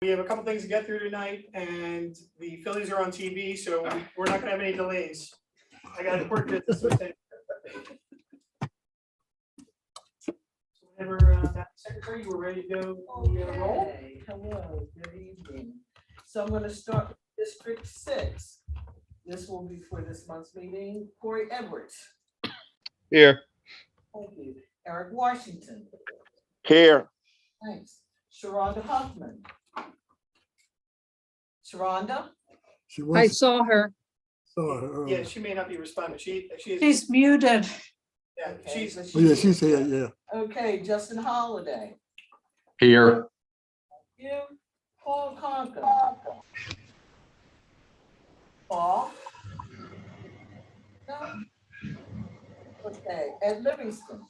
We have a couple things to get through tonight, and the Phillies are on TV, so we're not gonna have any delays. I got important business to attend. Whenever that secretary, you were ready to go, roll. Okay, hello, good evening. So I'm gonna start with District 6. This will be for this month's meeting. Corey Edwards. Here. Thank you. Eric Washington. Here. Thanks. Sharonda Huffman. Sharonda? She I was, saw her. saw her Yeah, earlier. she may not be responding. She is, She's muted. yeah, Okay, she's, so Oh, yeah, she's here, yeah. Okay, Justin Holiday. Here. You, Paul Conca. Paul? No? Okay, Ed Livingston.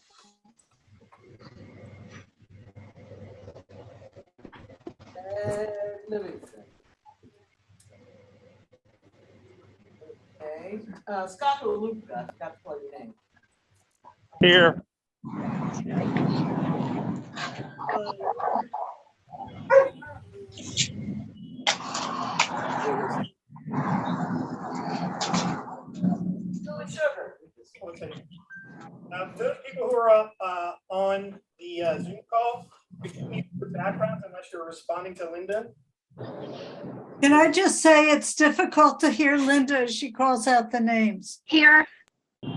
Ed Livingston. Okay, Scott Luca, got to plug your name. Here. Julie Sugar. okay. Those people who are on the Zoom call, could you the backgrounds unless you're responding to Linda? Can I just say it's difficult to hear Linda as she calls out the names? Here. There's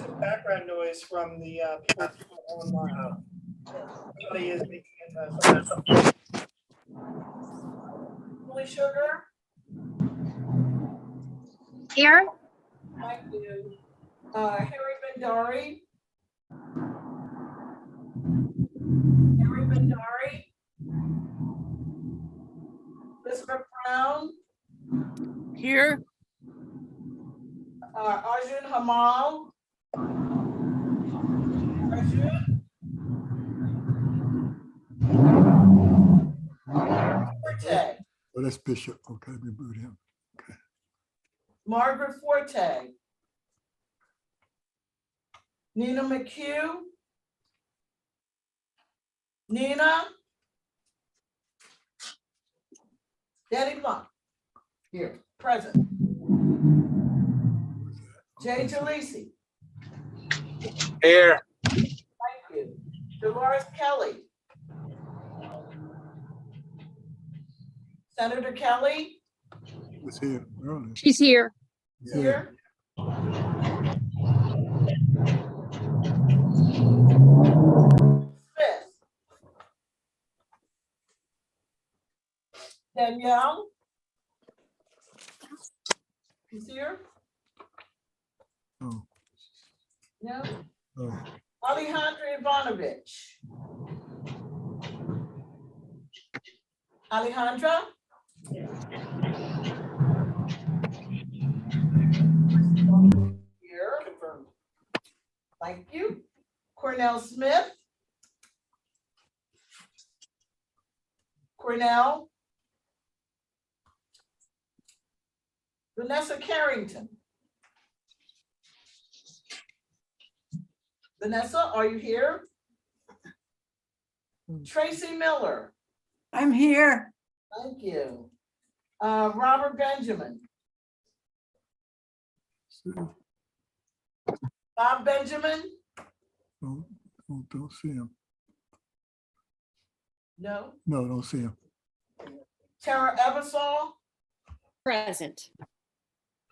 some background noise from the people online. Somebody is making it. Julie Sugar. Here. Thank you. Harry Bendari. Harry Bendari. Elizabeth Brown. Here. Arjun Hamal. Arjun. Forte. Oh, that's Bishop. Okay, let me boot him. Margaret Forte. Nina McHugh. Nina. Danny Blunt. Here, present. Jay Talisi. Here. Thank you. Dolores Kelly. Senator Kelly. He was here earlier. She's here. Yeah. Here. Smith. Danielle. He's here? Oh, No? oh, Alejandra Ivanovich. Alejandra? Here. Confirmed. Thank you. Cornell Smith. Cornell. Vanessa Carrington. Vanessa, are you here? Tracy Miller. I'm here. Thank you. Robert Benjamin. Bob Benjamin? don't see him. No. No, don't see him. Tara Ebersol? Present.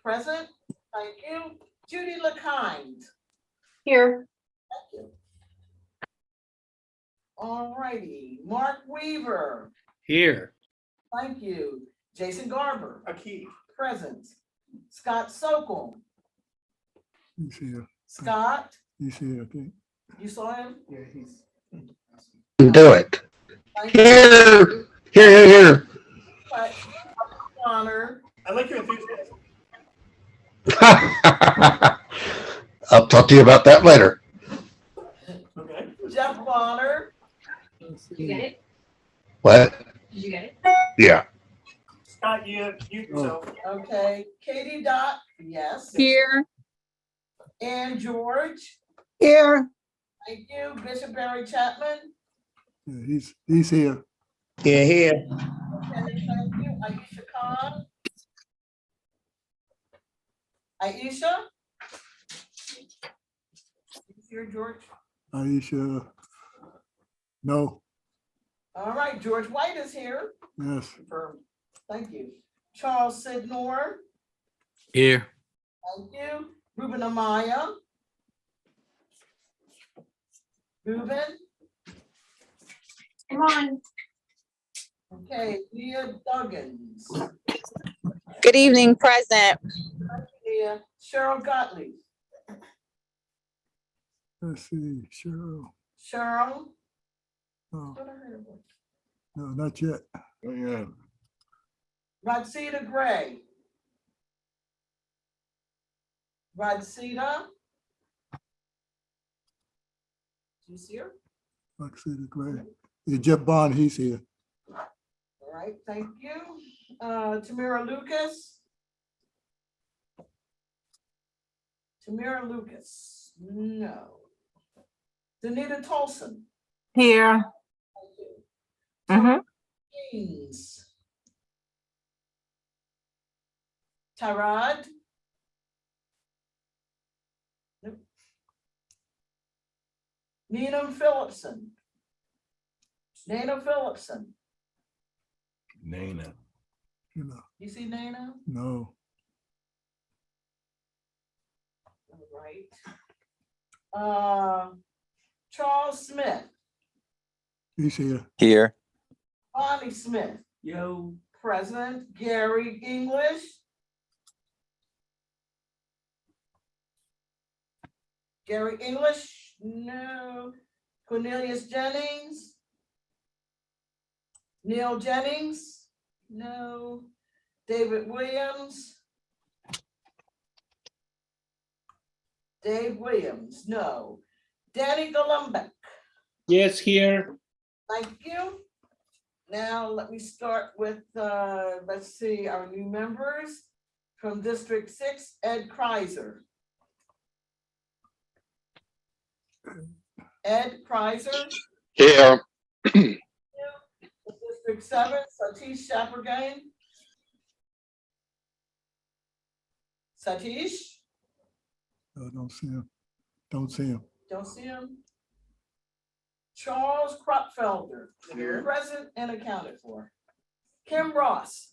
Present. Thank you. Judy LeKind? Here. Thank you. All righty. Mark Weaver? Here. Thank you. Jason Garber? Aki. Present. Scott Sokol? He's here. Scott? He's here, I think. You saw him? Yeah, he's. Do it. Thank you. Here. Honor. I like your enthusiasm. I'll talk to you about that later. Okay. Jeff Bonner? You get it? What? Did you get it? Yeah. Scott, you yourself. Okay. Katie Dot? Yes. Here. And George? Here. Thank you. Bishop Barry Chapman? Yeah, he's here. Here. Okay, thank you. Aisha Khan. Aisha? You here, George? Aisha. No, All right, George White is here. yes, Confirmed. Thank you. Charles Sidnor. Here. Thank you. Ruben Amaya. Ruben. Come on. Okay, Leah Duggins. Good evening, present. Leah. Cheryl Gottlieb. let's see, Cheryl. Cheryl. No, What I heard of her? no, not yet. Oh, yeah. Rosita Gray. Rosita. Do you see her? Roxana Gray. Yeah, Jeff Bond, he's here. All right, thank you. Tamara Lucas. Tamara Lucas, no. Danita Tolson. Here. Tony Haynes. Tyrod. Nope. Nina Phillipson. Nana Phillipson. Nana. You know, You see Nana? no, All right. Charles Smith. he's here. Here. Bonnie Smith. Yo. President Gary English. Gary English, no. Cornelius Jennings. Neil Jennings, no. David Williams. Dave Williams, no. Danny Golumbek. Yes, here. Thank you. Now let me start with, let's see, our new members from District 6, Ed Kreiser. Ed Kreiser. Here. District 7, Satish Shapargan. Satish, I don't see him. Don't see him. don't see him. Charles Kropfelder, Here. present and accounted for. Kim Ross,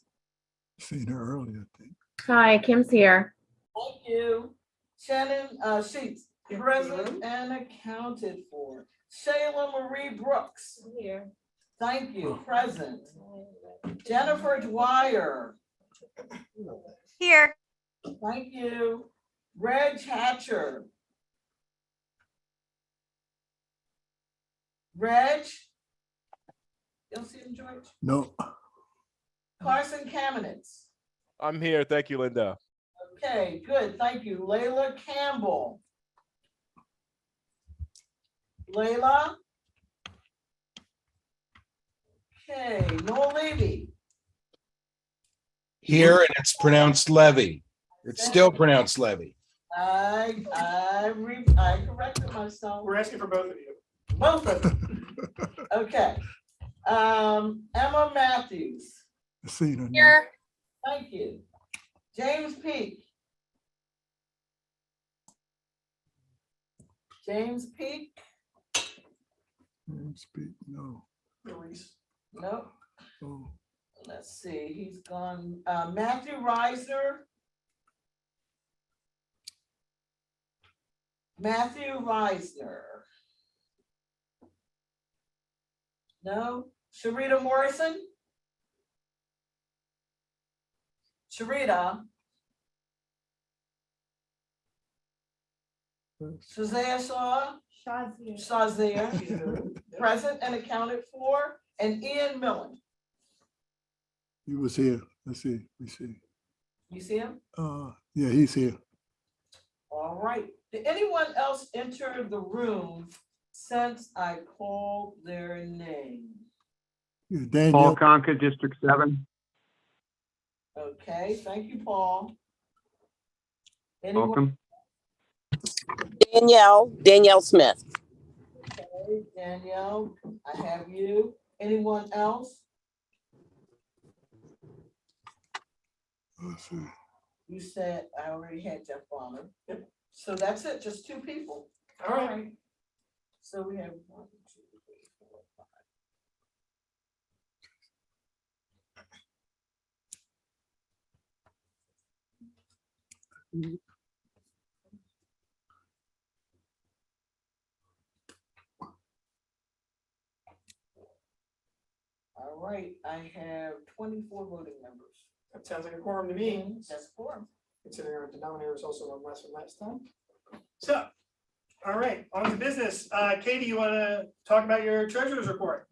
Seen her earlier, I think. Hi, Kim's here. thank you. Shannon Sheets, present and accounted for. Shayla Marie Brooks, Here. thank you, present. Jennifer Dwyer, Here. thank you. Reg Hatcher. Reg? You don't see him, George? No, Carson Kamenetz. I'm here. Thank you, Linda. Okay, good, thank you. Layla Campbell. Layla? Okay, Noel Levy. Here, and it's pronounced Levy. It's still pronounced Levy. I corrected myself. We're asking for both of you. Both of them. Okay. Emma Matthews, seen her. no. Here. thank you. James Peak. James Peak, Didn't speak, no. nope. Oh, Let's see, he's gone. Matthew Reisner. Matthew Reisner. No. Sharita Morrison. Sharita. Shazia Shaw. Shazia. Present and accounted for. And Ian Millen. he was here. Let's see, we see. You see him? Yeah, he's here. All right. Did anyone else enter the room since I called their name? Yeah, Paul Danielle, Conca, District 7. Okay, thank you, Paul. Anyone? Welcome. Danielle Smith. Okay, Danielle, I have you. Anyone else? Let's see. You said I already had Jeff Bonner. Yep. So that's it, just two people. All right. So we have 1, 2, 3, 4, 5. All right, I have 24 voting members. That sounds like a quorum to me, That's four. considering our denominator is also one less than last time. So, all right, on to business. Katie, you want to talk about your treasurer's report?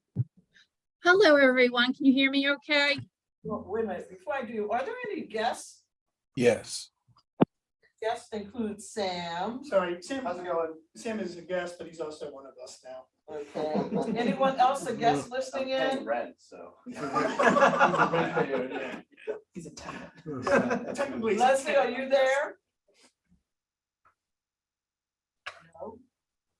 Hello, everyone. Can you hear me okay? Well, wait a minute, before I do, are there any guests? Yes. Guests include Sam. Sorry, Sam, how's it going? Sam is a guest, but he's also one of us now. Okay. Anyone else a guest listening in? Red, so. He's a tenant. Technically. Leslie, are you there? No.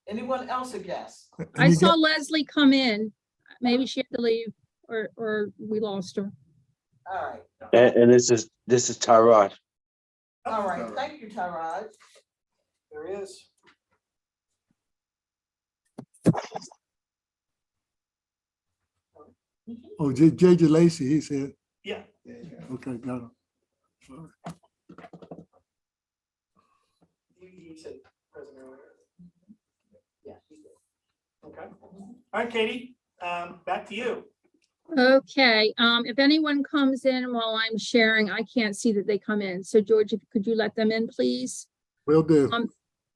Anyone else a guest? I saw Leslie come in. Maybe she had to leave or we lost her. All right, And this is Tyrod. all right, thank you, Tyrod. There he is. Oh, JJ Lacy, he said, Yeah. okay, got him. Sorry. He said president earlier. Yeah. he did. Okay. All right, Katie, back to you. Okay, if anyone comes in while I'm sharing, I can't see that they come in. So George, could you let them in, please? Will do.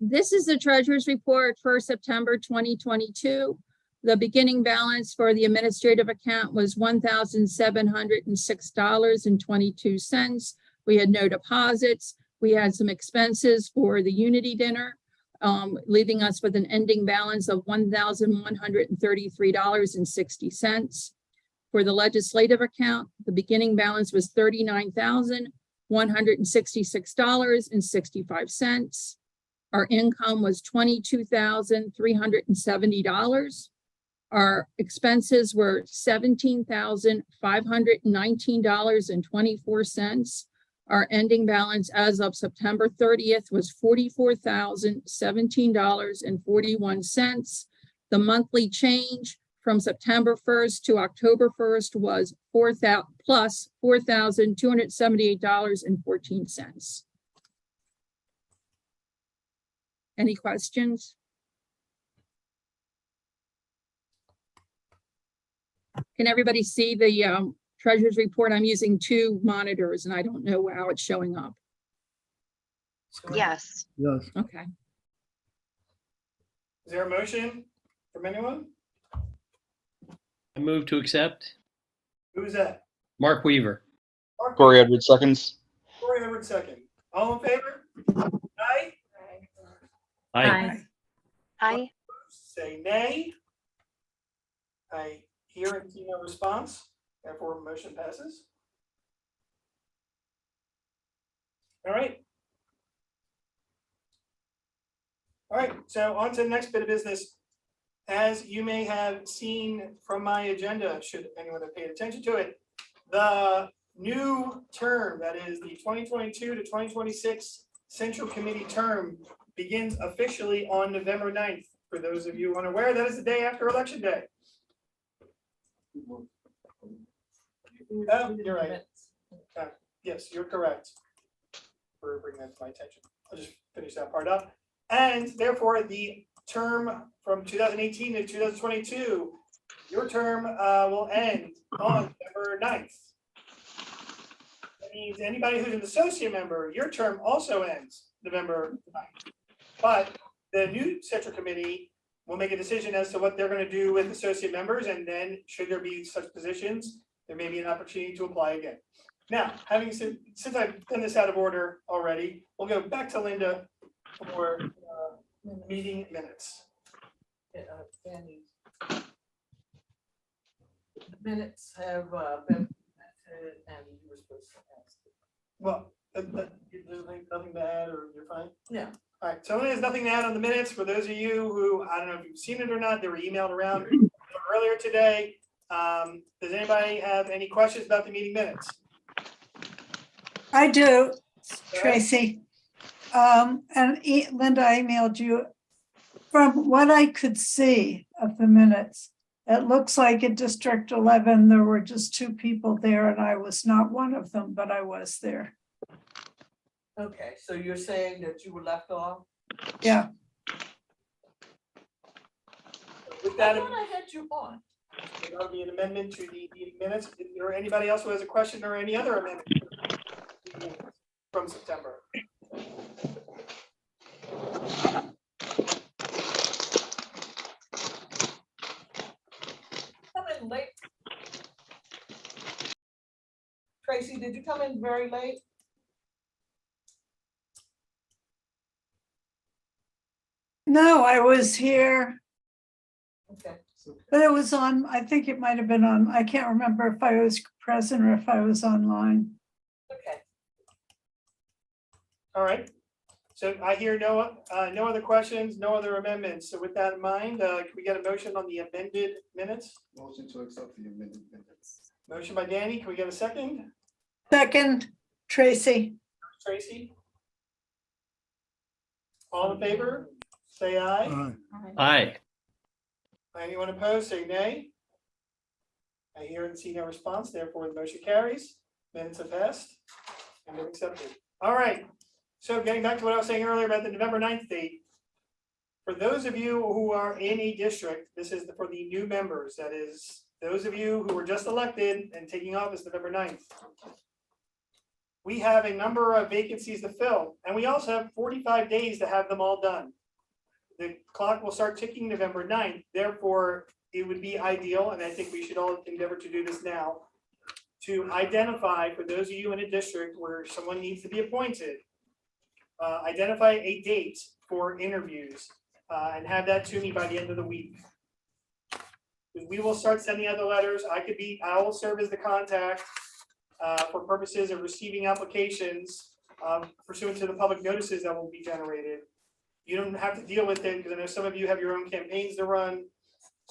This is the treasurer's report for September 2022. The beginning balance for the administrative account was $1,706.22. We had no deposits. We had some expenses for the Unity dinner, leaving us with an ending balance of $1,133.60. For the legislative account, the beginning balance was $39,166.65. Our income was $22,370. Our expenses were $17,519.24. Our ending balance as of September 30th was $44,017.41. The monthly change from September 1st to October 1st was plus $4,278.14. Any questions? Can everybody see the treasurer's report? I'm using two monitors and I don't know how it's showing up. Yes. Yes. Okay. Is there a motion from anyone? I move to accept. Who is that? Mark Weaver. Mark? Corey Edwards seconds. Corey Edwards second. All in favor? Aye. Aye. Aye. Say nay. I hear and see no response, therefore motion passes. All right. All right, so on to the next bit of business. As you may have seen from my agenda, should anyone have paid attention to it, the new term, that is the 2022 to 2026 Central Committee term, begins officially on November 9th. For those of you unaware, that is the day after Election Day. Oh, you're right. Yes, you're correct. For bringing that to my attention. I'll just finish that part up. And therefore, the term from 2018 to 2022, your term will end on November 9th. That means anybody who's an associate member, your term also ends November 9th. But the new Central Committee will make a decision as to what they're going to do with associate members, and then should there be such positions, there may be an opportunity to apply again. Now, having said, since I've done this out of order already, we'll go back to Linda for meeting minutes. Fanny. The minutes have been presented and you were supposed to ask. Well, there's nothing to add, or you're fine? Yeah. All right, so there's nothing to add on the minutes. For those of you who, I don't know if you've seen it or not, they were emailed around earlier today. Does anybody have any questions about the meeting minutes? I do, Tracy. Linda, I emailed you. From what I could see of the minutes, it looks like in District 11, there were just 2 people there and I was not one of them, but I was there. Okay, so you're saying that you were left off? Yeah, With I that, thought I had you on. that'll be an amendment to the meeting minutes. Is there anybody else who has a question or any other amendment from September? Come in late. Tracy, did you come in very late? no, I was here, Okay. but it was on, I think it might have been on, I can't remember if I was present or if I was online. Okay. All right. So I hear no other questions, no other amendments. So with that in mind, can we get a motion on the amended minutes? Motion to accept the amended minutes. Motion by Danny. Can we get a second? Second, Tracy. Tracy? All in favor? Say aye. Aye. Aye. Anyone opposed, say nay. I hear and see no response, therefore the motion carries. Minutes have passed and been accepted. All right. So getting back to what I was saying earlier about the November 9th date. For those of you who are in a district, this is for the new members. That is, those of you who were just elected and taking office November 9th. We have a number of vacancies to fill, and we also have 45 days to have them all done. The clock will start ticking November 9th, therefore, it would be ideal, and I think we should all endeavor to do this now, to identify for those of you in a district where someone needs to be appointed, identify a date for interviews and have that to me by the end of the week. We will start sending out the letters. I will serve as the contact for purposes of receiving applications pursuant to the public notices that will be generated. You don't have to deal with it because I know some of you have your own campaigns to run.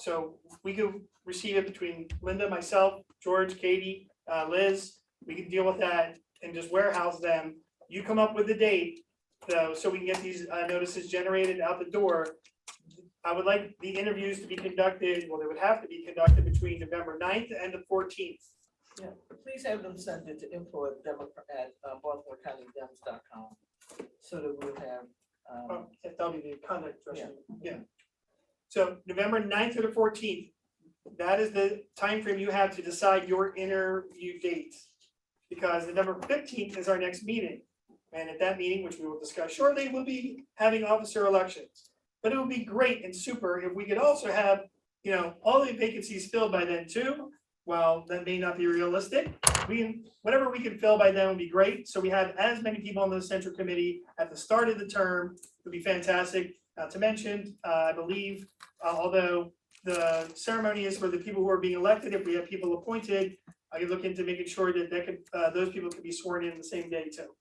So we could receive it between Linda, myself, George, Katie, Liz. We can deal with that and just warehouse them. You come up with the date though, so we can get these notices generated out the door. I would like the interviews to be conducted, well, they would have to be conducted between November 9th and the 14th. Yeah, please have them send it to info@baltimorecountydems.com so that we'll have. That'll be the conduct question. Yeah. So November 9th to the 14th, that is the time frame you have to decide your interview date. Because November 15th is our next meeting. And at that meeting, which we will discuss shortly, we'll be having officer elections. But it would be great and super if we could also have, all the vacancies filled by then too. Well, that may not be realistic. Whatever we can fill by then would be great. So we have as many people on the central committee at the start of the term would be fantastic. Not to mention, I believe, although the ceremony is for the people who are being elected, if we have people appointed, I can look into making sure that those people can be sworn in the same day too.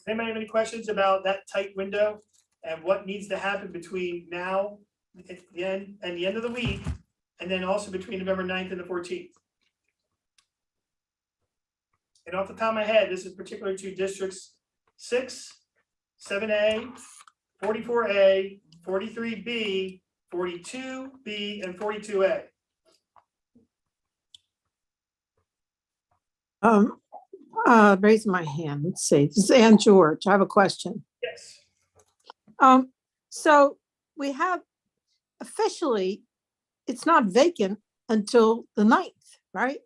Anybody have any questions about that tight window and what needs to happen between now and the end of the week, and then also between November 9th and the 14th? And off the top of my head, this is particular to districts 6, 7A, 44A, 43B, 42B, and 42A. Raise my hand. Let's see. This is Ann George. I have a question. Yes. So we have officially, it's not vacant until the 9th, right?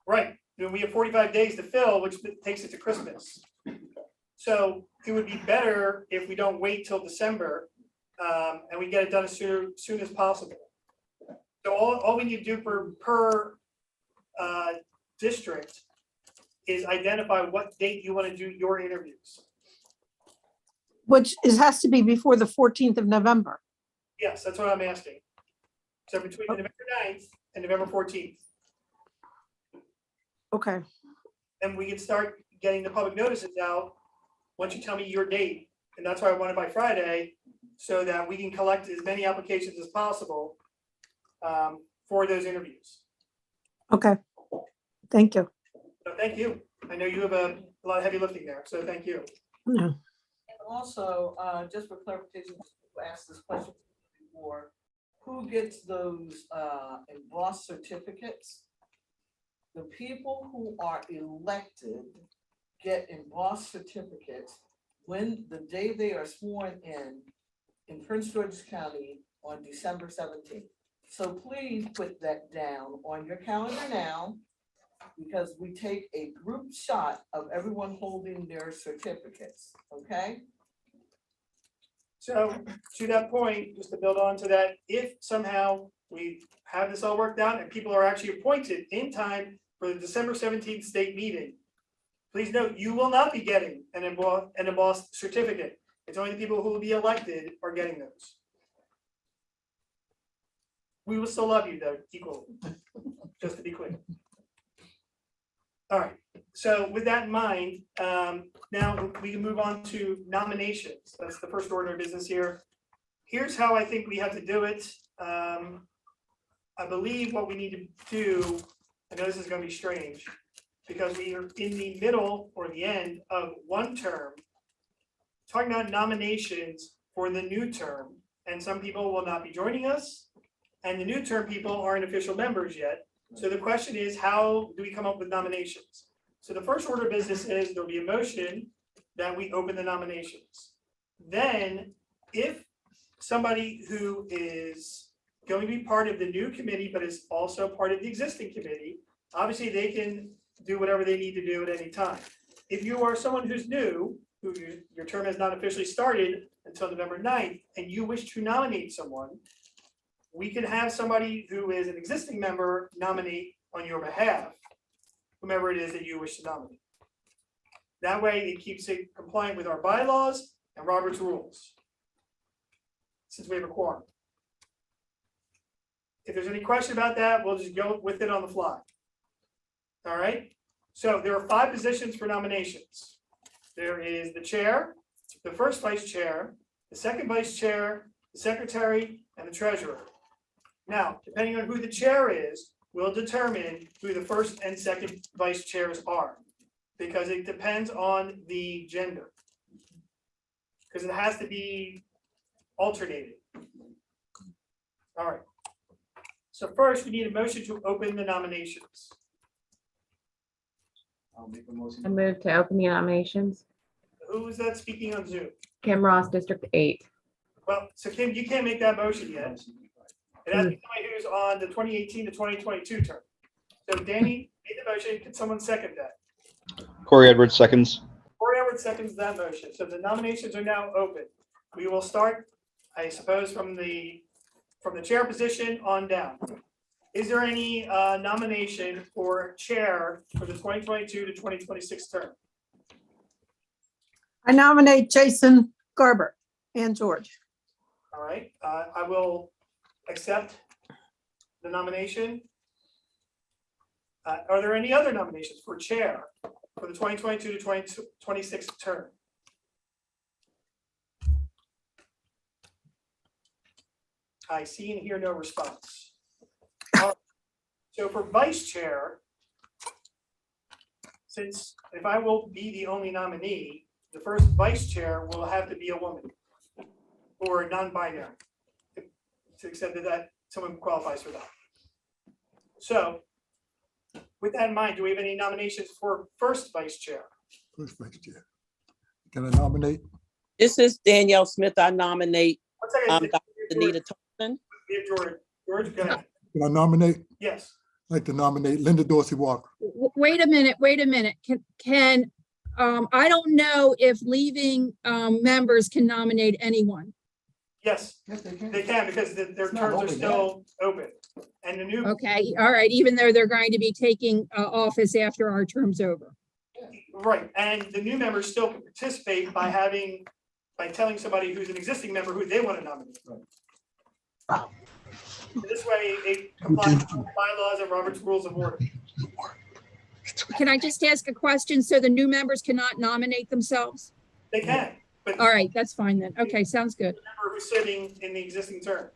Right. We have 45 days to fill, which takes it to Christmas. So it would be better if we don't wait till December and we get it done as soon as possible. So all we need to do per district is identify what date you want to do your interviews. Which has to be before the 14th of November. Yes, that's what I'm asking. So between November 9th and November 14th. Okay. And we can start getting the public notices out once you tell me your date. And that's why I want it by Friday, so that we can collect as many applications as possible for those interviews. Okay. Thank you. So thank you. I know you have a lot of heavy lifting there, so thank you. No. And also, just for clarification, people asked this question before, who gets those embossed certificates? The people who are elected get embossed certificates when the day they are sworn in Prince George's County on December 17th. So please put that down on your calendar now, because we take a group shot of everyone holding their certificates, okay? So to that point, just to build on to that, if somehow we have this all worked out and people are actually appointed in time for the December 17th state meeting, please note, you will not be getting an embossed certificate. It's only the people who will be elected are getting those. We will still love you though, equally, just to be clear. All right, so with that in mind, now we can move on to nominations. That's the first order of business here. Here's how I think we have to do it. I believe what we need to do, I know this is going to be strange, because we are in the middle or the end of one term, talking about nominations for the new term, and some people will not be joining us, and the new term people aren't official members yet. So the question is, how do we come up with nominations? So the first order of business is there'll be a motion that we open the nominations. Then if somebody who is going to be part of the new committee, but is also part of the existing committee, obviously they can do whatever they need to do at any time. If you are someone who's new, who your term has not officially started until November 9th, and you wish to nominate someone, we can have somebody who is an existing member nominate on your behalf, whomever it is that you wish to nominate. That way it keeps it compliant with our bylaws and Robert's rules, since we have a quorum. If there's any question about that, we'll just go with it on the fly. All right, so there are 5 positions for nominations. There is the chair, the first vice chair, the second vice chair, the secretary, and the treasurer. Now, depending on who the chair is, will determine who the first and second vice chairs are, because it depends on the gender. Because it has to be alternated. All right. So first, we need a motion to open the nominations. I'll make a motion. I move to open the nominations. Who is that speaking on Zoom? Kim Ross, District 8. Well, so Kim, you can't make that motion yet. It has to be somebody who's on the 2018 to 2022 term. So Danny made the motion. Can someone second that? Corey Edwards seconds. Corey Edwards seconds that motion. So the nominations are now open. We will start, I suppose, from the chair position on down. Is there any nomination for chair for the 2022 to 2026 term? I nominate Jason Garber and George. All right, I will accept the nomination. Are there any other nominations for chair for the 2022 to 2026 term? I see and hear no response. All right. So for vice chair, since if I will be the only nominee, the first vice chair will have to be a woman or non-binary, to the extent that someone qualifies for that. So with that in mind, do we have any nominations for first vice chair? First vice chair. Can I nominate? This is Danielle Smith. I nominate 1 second. Dr. Anita Thompson. We have George. George, go ahead. Can I nominate? Yes. I'd like to nominate Linda Dorsey Walker. Wait a minute. Can I don't know if leaving members can nominate anyone. Yes, they can because their terms are still open. And the new. Okay, all right, even though they're going to be taking office after our term's over. Right, and the new members still can participate by telling somebody who's an existing member who they want to nominate. This way, it complies with bylaws and Robert's Rules of Order. Can I just ask a question? So the new members cannot nominate themselves? They can, but. All right, that's fine then. Okay, sounds good. Member who's sitting in the existing term.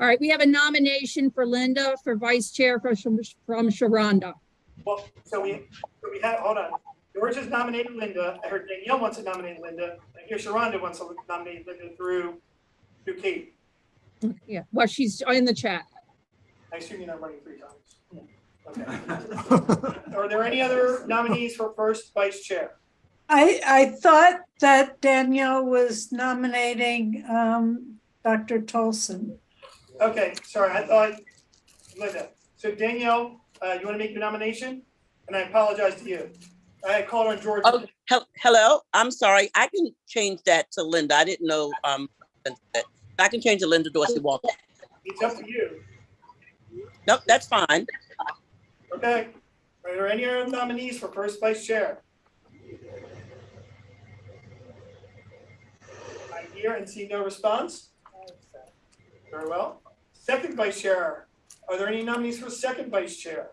All right, we have a nomination for Linda for vice chair from Sharonda. Well, so we have, hold on. George has nominated Linda. I heard Danielle wants to nominate Linda. I hear Sharonda wants to nominate Linda through Kate. Yeah, well, she's in the chat. I assume you're not running 3 times. Okay. Are there any other nominees for first vice chair? I thought that Danielle was nominating Dr. Tolson. Okay, sorry, I thought Linda. So Danielle, you want to make your nomination? And I apologize to you. I had called on George. Oh, hello. I'm sorry. I can change that to Linda. I didn't know. I can change to Linda Dorsey Walker. It's up to you. Nope, that's fine. Okay. Are there any other nominees for first vice chair? I hear and see no response. Very well. Second vice chair. Are there any nominees for second vice chair?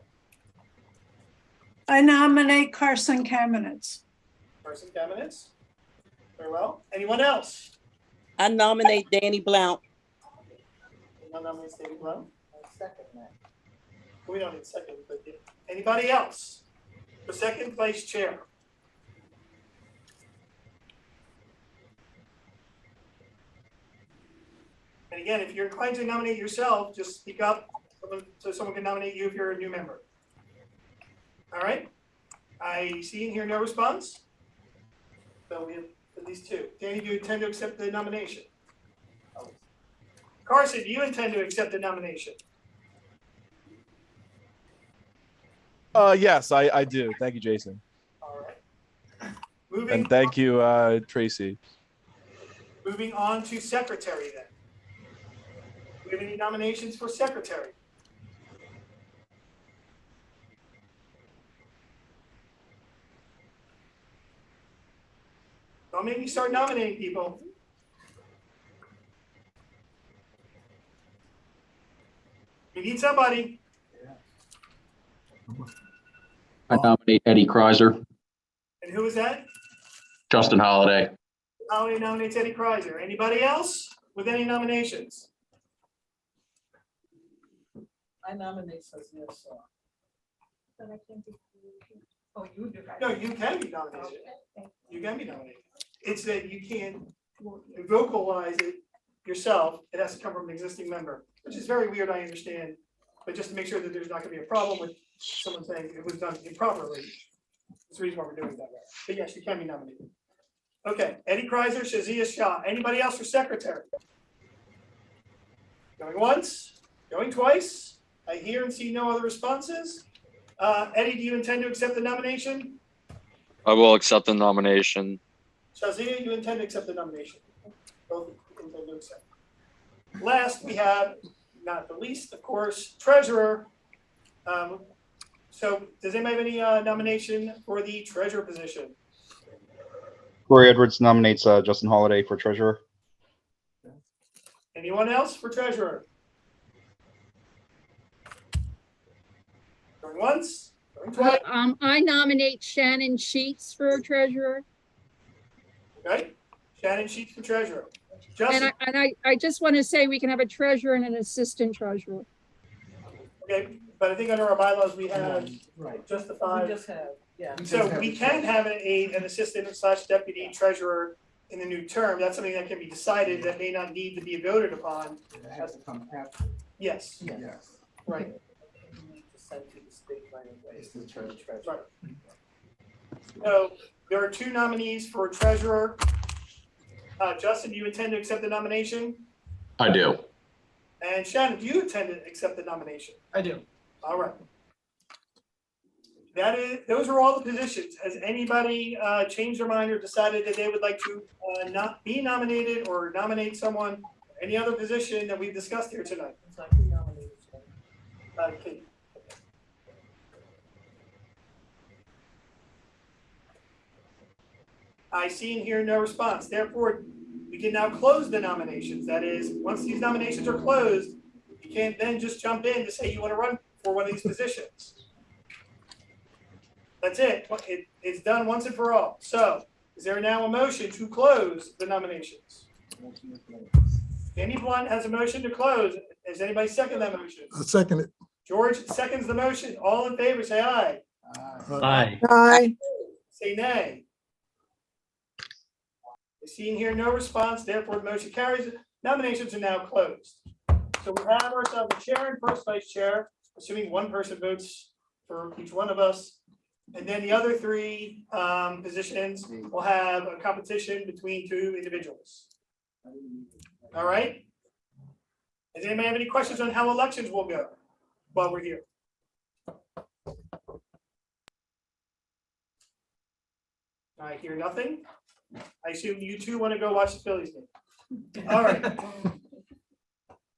I nominate Carson Kamenetz. Carson Kamenetz. Very well. Anyone else? I nominate Danny Blount. Anyone nominates Danny Blount? Second that. We don't need second, but yeah. Anybody else for second vice chair? And again, if you're inclined to nominate yourself, just speak up so someone can nominate you if you're a new member. All right. I see and hear no response. So we have at least 2. Danny, do you intend to accept the nomination? Carson, do you intend to accept the nomination? Yes, I do. Thank you, Jason. All right. Moving And thank you, Tracy. Moving on to secretary then. Do we have any nominations for secretary? Don't make me start nominating people. We need somebody. I nominate Eddie Kreiser, And who is that? Justin Holiday. Holly nominates Eddie Kreiser. Anybody else with any nominations? I nominate Cecilia Shaw. Oh, you do. No, you can be nominated. You can be nominated. It's that you can't vocalize it yourself. It has to come from an existing member, which is very weird, I understand. But just to make sure that there's not gonna be a problem with someone saying it was done improperly. That's the reason why we're doing it that way. But yes, you can be nominated. Okay, Eddie Kreiser, Shazia Shah. Anybody else for secretary? Going once, going twice. I hear and see no other responses. Eddie, do you intend to accept the nomination? I will accept the nomination. Shazia, you intend to accept the nomination? Both intend to accept. Last, we have, not the least, of course, treasurer. So does anybody have any nomination for the treasurer position? Corey Edwards nominates Justin Holiday for treasurer. Anyone else for treasurer? Going once, going twice. I nominate Shannon Sheets for treasurer. Okay, Shannon Sheets for treasurer. And Justin, I just want to say we can have a treasurer and an assistant treasurer. okay, but I think under our bylaws, we have just the We 5. just have, yeah. So we can have an assistant / deputy treasurer in the new term. That's something that can be decided that may not need to be voted upon. It has to come after. Yes, Yes. right, It's the treasurer. right. So there are 2 nominees for treasurer. Justin, do you intend to accept the nomination? I do. And Shannon, do you intend to accept the nomination? I do. All right. Those are all the positions. Has anybody changed their mind or decided that they would like to not be nominated or nominate someone, any other position that we've discussed here tonight? Kate. I see and hear no response. Therefore, we can now close the nominations. That is, once these nominations are closed, you can't then just jump in to say you want to run for one of these positions. That's it. It's done once and for all. So, is there now a motion to close the nominations? Danny Blunt has a motion to close. Does anybody second that motion? I second it. George seconds the motion. All in favor, say aye. Aye. Aye. Say nay. Seeing here no response, therefore the motion carries. Nominations are now closed. So we have ourselves a chair and first vice chair, assuming one person votes for each one of us. And then the other three positions will have a competition between two individuals. All right? Does anybody have any questions on how elections will go while we're here? I hear nothing. I assume you two want to go watch the Phillies game. All right.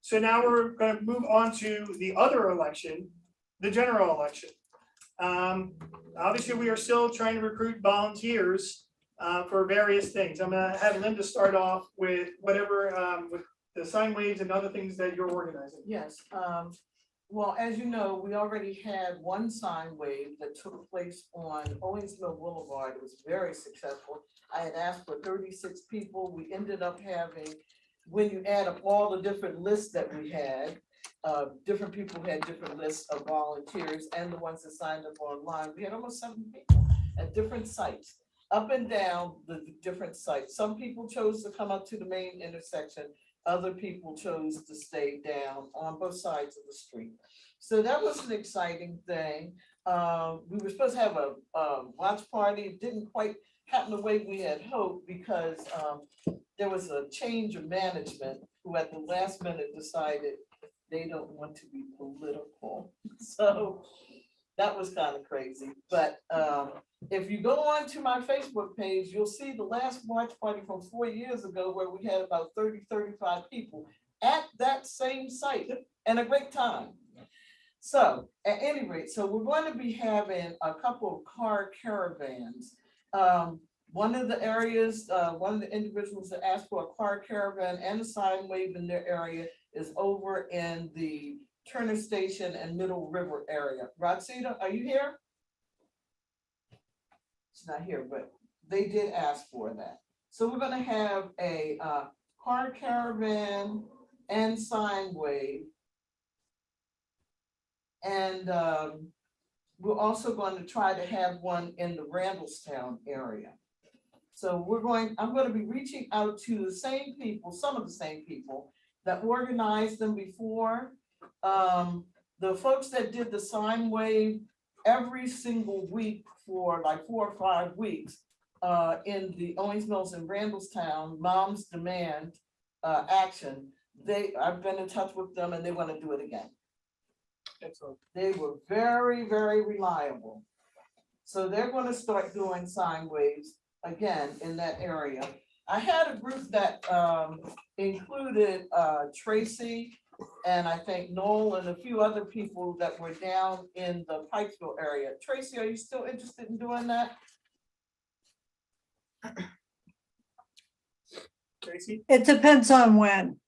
So now we're going to move on to the other election, the general election. Obviously, we are still trying to recruit volunteers for various things. I'm going to have Linda start off with whatever, with the sign waves and other things that you're organizing. Yes, well, as you know, we already had one sign wave that took place on Owings Mill Boulevard. It was very successful. I had asked for 36 people. We ended up having, when you add up all the different lists that we had, different people had different lists of volunteers and the ones that signed up online. We had almost 7 people at different sites, up and down the different sites. Some people chose to come up to the main intersection. Other people chose to stay down on both sides of the street. So that was an exciting thing. We were supposed to have a watch party. It didn't quite happen the way we had hoped because there was a change of management who at the last minute decided they don't want to be political. So that was kind of crazy. But if you go on to my Facebook page, you'll see the last watch party from 4 years ago where we had about 30, 35 people at that same site and a great time. So at any rate, so we're going to be having a couple of car caravans. One of the areas, one of the individuals that asked for a car caravan and a sign wave in their area is over in the Turner Station and Middle River area. Rodsita, are you here? She's not here, but they did ask for that. So we're gonna have a car caravan and sign wave. And we're also going to try to have one in the Randallstown area. So I'm going to be reaching out to the same people, some of the same people that organized them before. The folks that did the sign wave every single week for like 4 or 5 weeks in the Owings Mills and Randallstown Moms Demand action. I've been in touch with them and they want to do it again. Excellent. They were very, very reliable. So they're going to start doing sign waves again in that area. I had a group that included Tracy and I think Noel and a few other people that were down in the Pikesville area. Tracy, are you still interested in doing that? Tracy? It depends on when.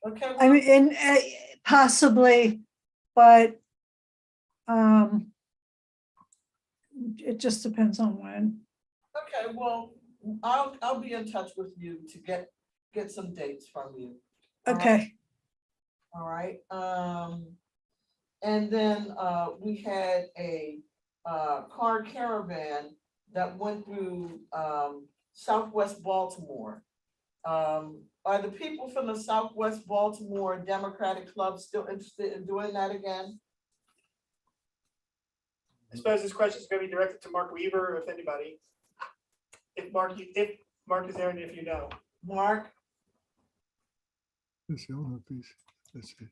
Okay. I mean, possibly, but it just depends on when. Okay, well, I'll be in touch with you to get some dates from you. Okay. All right. And then we had a car caravan that went through Southwest Baltimore. Are the people from the Southwest Baltimore Democratic Club still interested in doing that again? I suppose this question is going to be directed to Mark Weaver, if anybody. If Mark is there and if you know. Mark? This the owner piece. Let's see.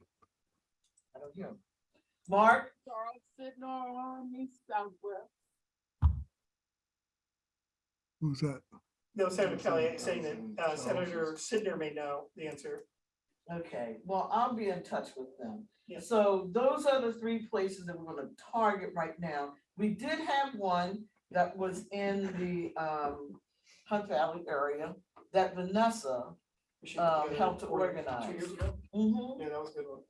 I don't hear him. Mark? Who's that? No, Senator Kelly saying that Senator Sidner may know the answer. Okay, well, I'll be in touch with them. Yeah. So those are the 3 places that we're going to target right now. We did have one that was in the Hunt Valley area that Vanessa helped to organize. 2 years ago? Mhm. Yeah, that was a good one.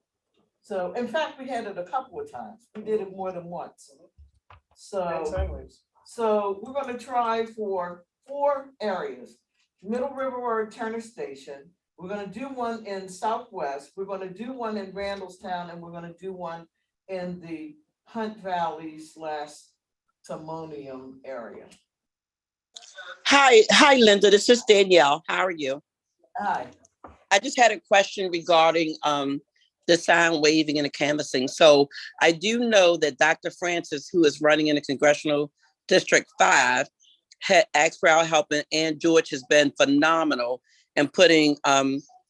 So in fact, we had it a couple of times. We did it more than once. And So, sign waves. so we're going to try for 4 areas. Middle River or Turner Station. We're going to do one in Southwest. We're going to do one in Randallstown, and we're going to do one in the Hunt Valley Timonium area. Hi, Linda. This is Danielle. How are you? Hi. I just had a question regarding the sign waving and the canvassing. So I do know that Dr. Francis, who is running in the Congressional District 5, had asked for our help, and George has been phenomenal in putting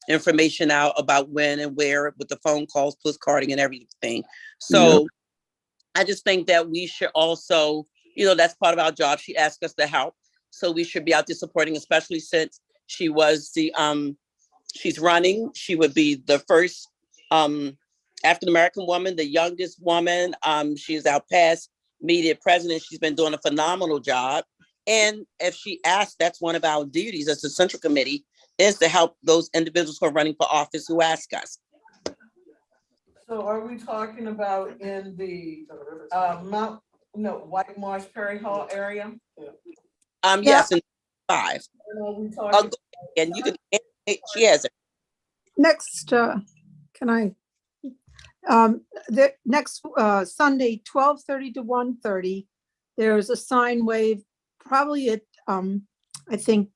information out about when and where with the phone calls, postcarding and everything. So I just think that we should also, that's part of our job. She asked us to help. So we should be out there supporting, especially since she was she's running. She would be the first African-American woman, the youngest woman. She's our past media president. She's been doing a phenomenal job. And if she asked, that's one of our duties as the Central Committee, is to help those individuals who are running for office who ask us. So are we talking about in the White Marsh Perry Hall area? Yes, in 5. And you can, she has it. Next, can I? The next Sunday, 12:30 to 1:30, there's a sign wave, probably at I think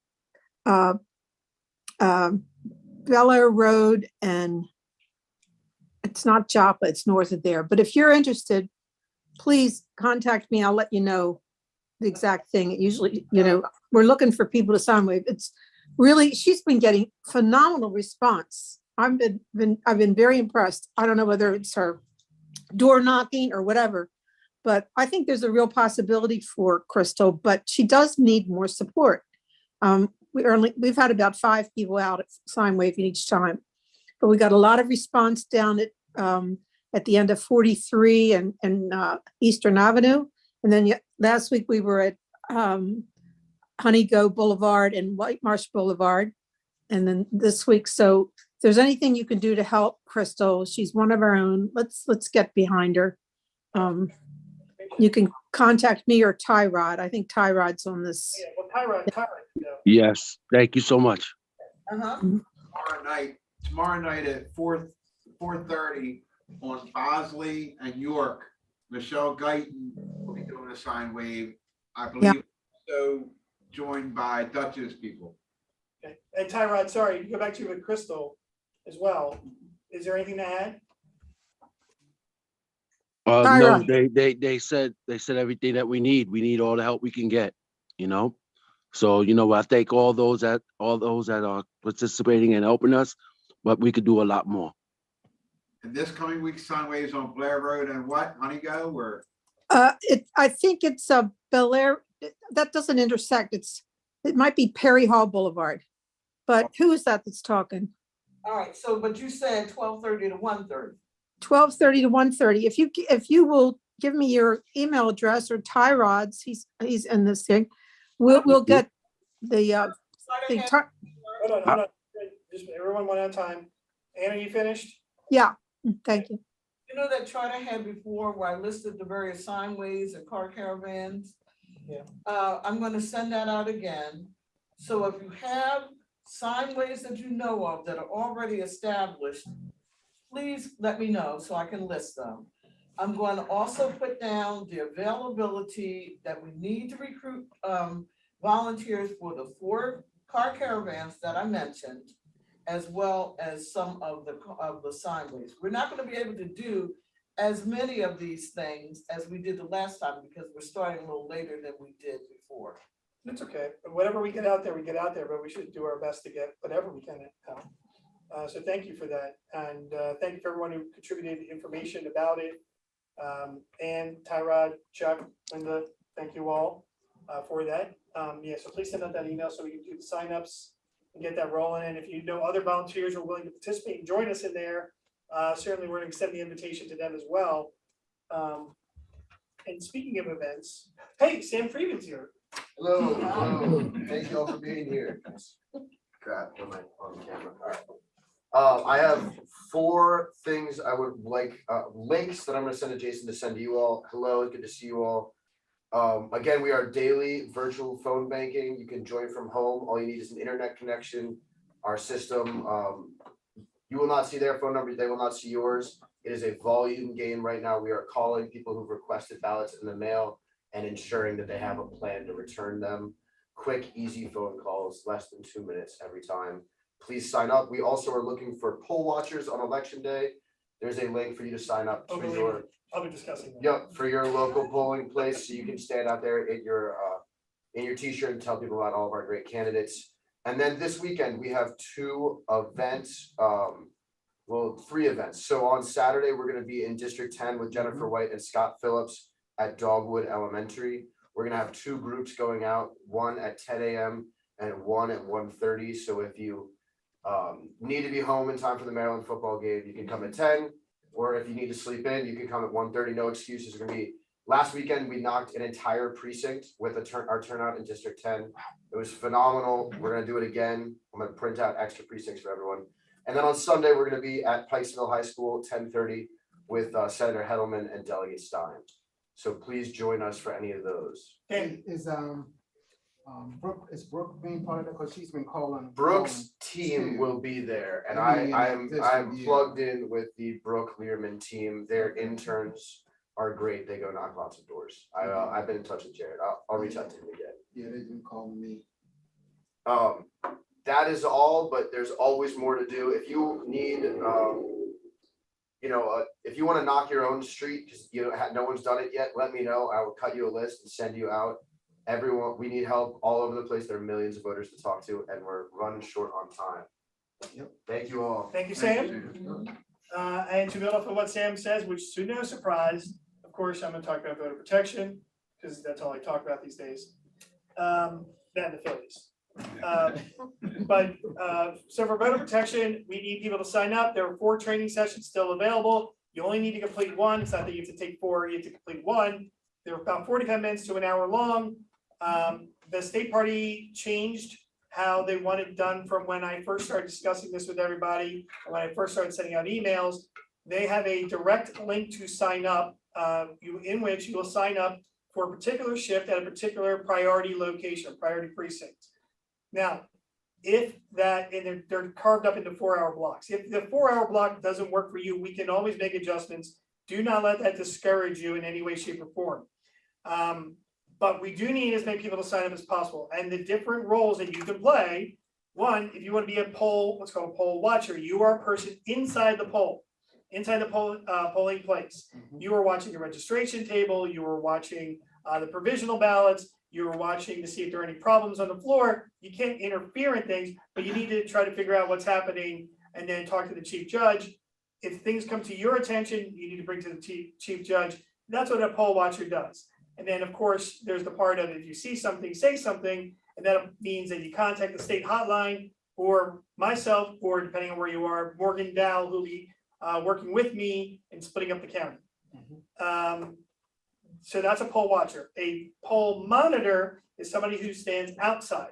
Bel Air Road, and it's not Joppa, it's north of there. But if you're interested, please contact me. I'll let you know the exact thing. Usually, we're looking for people to sign wave. It's really, she's been getting phenomenal response. I've been very impressed. I don't know whether it's her door knocking or whatever, but I think there's a real possibility for Crystal, but she does need more support. We've had about 5 people out at sign waving each time, but we got a lot of response down at the end of 43 and Eastern Avenue. And then last week we were at Honeygo Boulevard and White Marsh Boulevard. And then this week, so if there's anything you can do to help Crystal, she's one of our own. Let's get behind her. You can contact me or Tyrod. I think Tyrod's on this. Yeah, well, Tyrod. Yes, thank you so much. Tomorrow night at 4:30 on Bosley and York, Michelle Guyton will be doing a sign wave. I believe so, joined by Dutchess people. Okay. And Tyrod, sorry, go back to you with Crystal as well. Is there anything to add? No, they said everything that we need. We need all the help we can get, So, I thank all those that are participating and helping us, but we could do a lot more. And this coming week, sign waves on Blair Road and what, Honeygo, or? I think it's a Bel Air, that doesn't intersect. It might be Perry Hall Boulevard, but who is that that's talking? All right, so, but you said 12:30 to 1:30. 12:30 to 1:30. If you will give me your email address or Tyrod's, he's in this thing, we'll get the Hold on. Just everyone one at a time. Anna, you finished? Yeah, thank you. You know that chart I had before where I listed the various sign ways and car caravans? Yeah. I'm going to send that out again. So if you have sign ways that you know of that are already established, please let me know so I can list them. I'm going to also put down the availability that we need to recruit volunteers for the 4 car caravans that I mentioned, as well as some of the sign ways. We're not going to be able to do as many of these things as we did the last time because we're starting a little later than we did before. It's okay. Whatever we get out there, but we should do our best to get whatever we can out. So thank you for that. And thank you for everyone who contributed information about it. And Tyrod, Chuck, Linda, thank you all for that. So please send out that email so we can do the signups and get that rolling. And if you know other volunteers who are willing to participate and join us in there, certainly we're going to extend the invitation to them as well. And speaking of events, hey, Sam Freeman's here. Hello. Thank you all for being here. Crap, am I on camera? All right. I have 4 things I would like, links that I'm going to send to Jason to send to you all. Hello, good to see you all. Again, we are daily virtual phone banking. You can join from home. All you need is an internet connection. Our system, you will not see their phone number. They will not see yours. It is a volume game right now. We are calling people who've requested ballots in the mail. and ensuring that they have a plan to return them. Quick, easy phone calls, less than 2 minutes every time. Please sign up. We also are looking for poll watchers on election day. There's a link for you to sign up to your, I'll be discussing that. yep, for your local polling place, so you can stand out there in your t-shirt and tell people about all of our great candidates. And then this weekend, we have 2 events, well, 3 events. So on Saturday, we're gonna be in District 10 with Jennifer White and Scott Phillips at Dogwood Elementary. We're gonna have 2 groups going out, one at 10 a.m. and one at 1:30. So if you need to be home in time for the Maryland football game, you can come at 10, or if you need to sleep in, you can come at 1:30. No excuses. Are gonna be. Last weekend, we knocked an entire precinct with our turnout in District 10. It was phenomenal. We're gonna do it again. I'm gonna print out extra precincts for everyone. And then on Sunday, we're gonna be at Pikesville High School, 10:30, with Senator Hedelman and Delegate Stein. So please join us for any of those. Is Brooke being part of it? Because she's been calling. Brooke's team will be there, and I'm plugged in with the Brooke Learman team. Their interns are great. They go knock lots of doors. I've been in touch with Jared. I'll reach out to him again. Yeah, they've been calling me. That is all, but there's always more to do. If you need, if you want to knock your own street because no one's done it yet, let me know. I will cut you a list and send you out. Everyone, we need help all over the place. There are millions of voters to talk to, and we're running short on time. Yep. Thank you all. Thank you, Sam. And to build off of what Sam says, which to no surprise, of course, I'm gonna talk about voter protection, because that's all I talk about these days. That and the Phillies. So for voter protection, we need people to sign up. There are 4 training sessions still available. You only need to complete 1. It's not that you have to take 4, you have to complete 1. They're about 45 minutes to an hour long. The state party changed how they want it done from when I first started discussing this with everybody, and when I first started sending out emails. They have a direct link to sign up, in which you will sign up for a particular shift at a particular priority location, priority precinct. Now, if that, and they're carved up into 4-hour blocks. If the 4-hour block doesn't work for you, we can always make adjustments. Do not let that discourage you in any way, shape, or form. But we do need as many people to sign up as possible. And the different roles that you can play, one, if you want to be a what's called a poll watcher, you are a person inside the poll, polling place. You are watching the registration table, you are watching the provisional ballots, you are watching to see if there are any problems on the floor. You can't interfere in things, but you need to try to figure out what's happening and then talk to the chief judge. If things come to your attention, you need to bring to the chief judge. That's what a poll watcher does. And then, of course, there's the part of if you see something, say something, and that means that you contact the state hotline or myself, or depending on where you are, Morgan Dow, who'll be working with me and splitting up the county. So that's a poll watcher. A poll monitor is somebody who stands outside.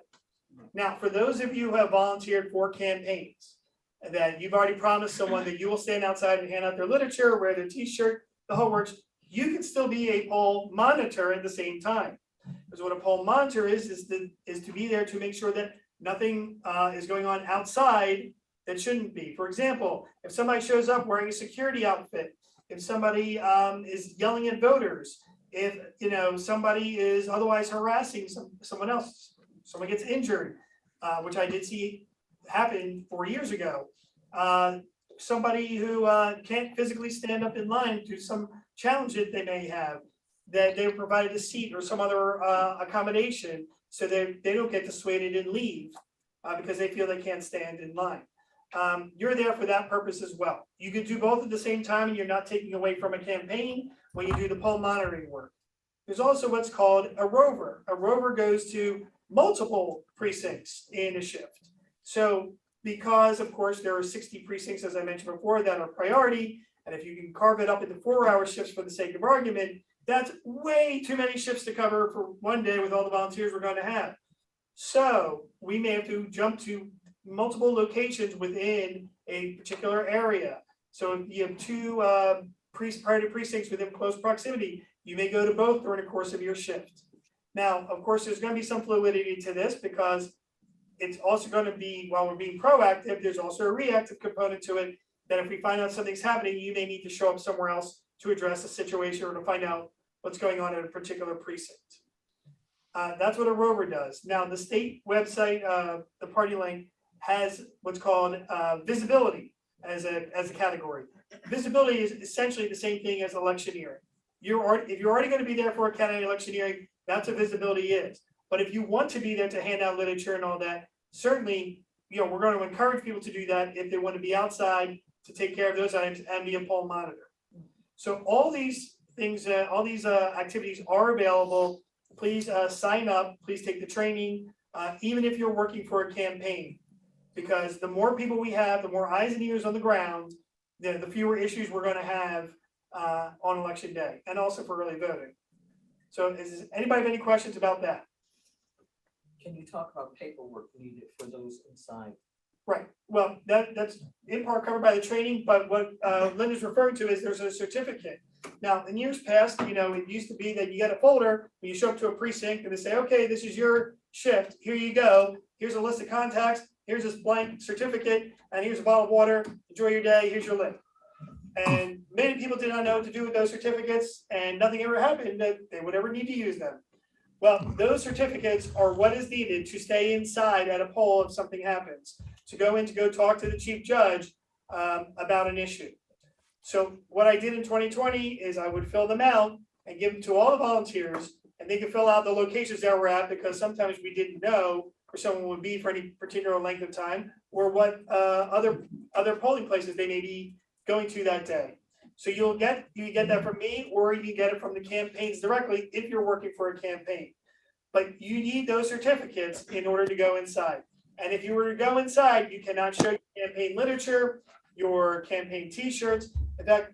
Now, for those of you who have volunteered for campaigns, and that you've already promised someone that you will stand outside and hand out their literature, wear their t-shirt, the whole works, you can still be a poll monitor at the same time. Because what a poll monitor is to be there to make sure that nothing is going on outside that shouldn't be. For example, if somebody shows up wearing a security outfit, if somebody is yelling at voters, if somebody is otherwise harassing someone else, someone gets injured, which I did see happen 4 years ago. Somebody who can't physically stand up in line to some challenge that they may have, that they provided a seat or some other accommodation so that they don't get dissuaded and leave because they feel they can't stand in line. You're there for that purpose as well. You could do both at the same time and you're not taking away from a campaign when you do the poll monitoring work. There's also what's called a rover. A rover goes to multiple precincts in a shift. So because of course there are 60 precincts, as I mentioned before, that are priority, and if you can carve it up into 4-hour shifts for the sake of argument, that's way too many shifts to cover for one day with all the volunteers we're going to have. So we may have to jump to multiple locations within a particular area. So if you have 2 priority precincts within close proximity, you may go to both during the course of your shift. Now, of course, there's going to be some fluidity to this because it's also going to be, while we're being proactive, there's also a reactive component to it, that if we find out something's happening, you may need to show up somewhere else to address the situation or to find out what's going on in a particular precinct. That's what a rover does. Now, the state website, the Party Link, has what's called visibility as a category. Visibility is essentially the same thing as electioneering. If you're already going to be there for a county electioneering, that's what visibility is. But if you want to be there to hand out literature and all that, certainly, we're going to encourage people to do that if they want to be outside to take care of those items and be a poll monitor. So all these things, all these activities are available. Please sign up. Please take the training, even if you're working for a campaign, because the more people we have, the more eyes and ears on the ground, the fewer issues we're going to have on election day, and also for early voting. So, does anybody have any questions about that? Can you talk about paperwork needed for those inside? Right. Well, that's in part covered by the training, but what Linda's referring to is there's a certificate. Now, in years past, it used to be that you get a folder when you show up to a precinct and they say, okay, this is your shift. Here you go. Here's a list of contacts. Here's this blank certificate, and here's a bottle of water. Enjoy your day. Here's your list. And many people did not know what to do with those certificates, and nothing ever happened that they would ever need to use them. Well, those certificates are what is needed to stay inside at a poll if something happens, to go talk to the chief judge about an issue. So what I did in 2020 is I would fill them out and give them to all the volunteers, and they could fill out the locations that we're at, because sometimes we didn't know where someone would be for any particular length of time, or what other polling places they may be going to that day. So you get that from me, or you can get it from the campaigns directly if you're working for a campaign. But you need those certificates in order to go inside. And if you were to go inside, you cannot show your campaign literature, your campaign T-shirts. In fact,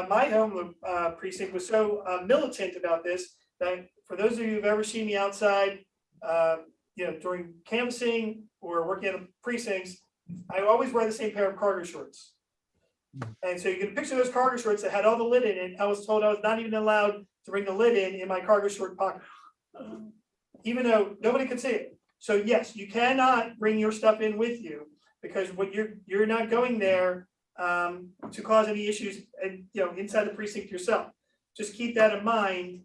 my home precinct was so militant about this that for those of you who've ever seen me outside, during canvassing or working at precincts, I always wear the same pair of cargo shorts. And so you can picture those cargo shorts that had all the lid in it. I was told I was not even allowed to bring the lid in my cargo short pocket, even though nobody could see it. So yes, you cannot bring your stuff in with you, because what you're not going there to cause any issues, inside the precinct yourself. Just keep that in mind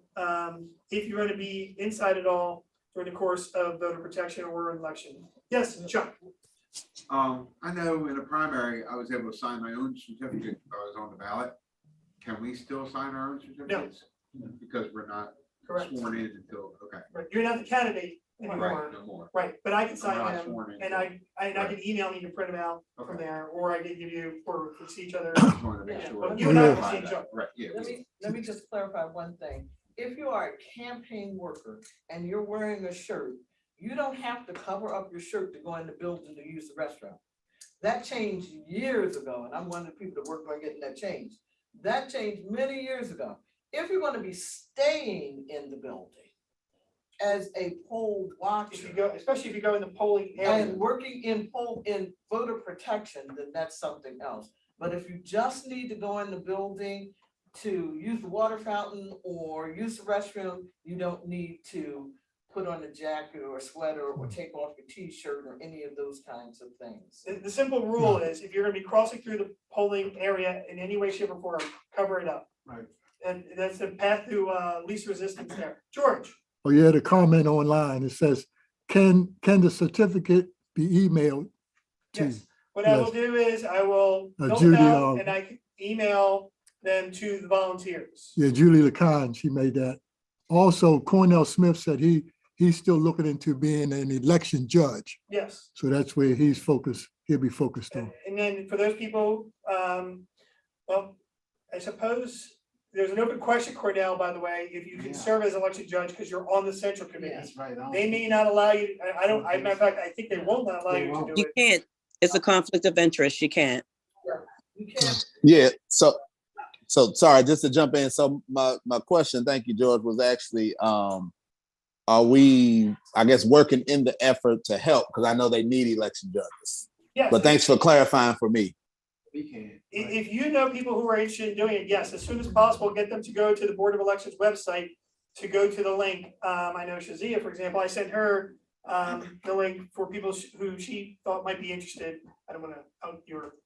if you're going to be inside at all during the course of voter protection or an election. Yes, Chuck. I know in a primary, I was able to sign my own certificate if I was on the ballot. Can we still sign our own certificates? No. Because we're not sworn in until, okay. Right. You're not the candidate anymore. Right, no more. Right, but I can sign I'm not them, sworn in. and I can email you to print them out from there, or I can give you, or we can see each other. Just wanted to make sure. You and I can see each other. Right, yeah. Let me just clarify one thing. If you are a campaign worker and you're wearing a shirt, you don't have to cover up your shirt to go in the building to use the restroom. That changed years ago, and I'm one of the people that worked on getting that changed. That changed many years ago. If you're going to be staying in the building as a poll watcher, especially if you go in the polling area and working in voter protection, then that's something else. But if you just need to go in the building to use the water fountain or use the restroom, you don't need to put on a jacket or a sweater or take off your T-shirt or any of those kinds of things. The simple rule is, if you're going to be crossing through the polling area in any way, shape, or form, cover it up. Right. And that's the path to least resistance there. George. Oh, yeah, the comment online, it says, can the certificate be emailed to? Yes. What I will do is I will fill Judy, them out and I can email them to the volunteers. Yeah, Julie LeCon, she made that. Also, Cornell Smith said he's still looking into being an election judge. Yes. So that's where he'll be focused on. And then for those people, well, I suppose there's an open question, Cornell, by the way, if you can serve as election judge because you're on the central committee. Yes, right on. They may not allow you. Matter of fact, I think they will not allow you to do You it. can't. It's a conflict of interest. You can't. You can't. Yeah. So sorry, just to jump in. So my question, thank you, George, was actually, are we, I guess, working in the effort to help? Because I know they need election judges. Yes. But thanks for clarifying for me. We can. If you know people who are interested in doing it, yes, as soon as possible, get them to go to the Board of Elections website to go to the link. I know Shazia, for example, I sent her the link for people who she thought might be interested. I don't want to out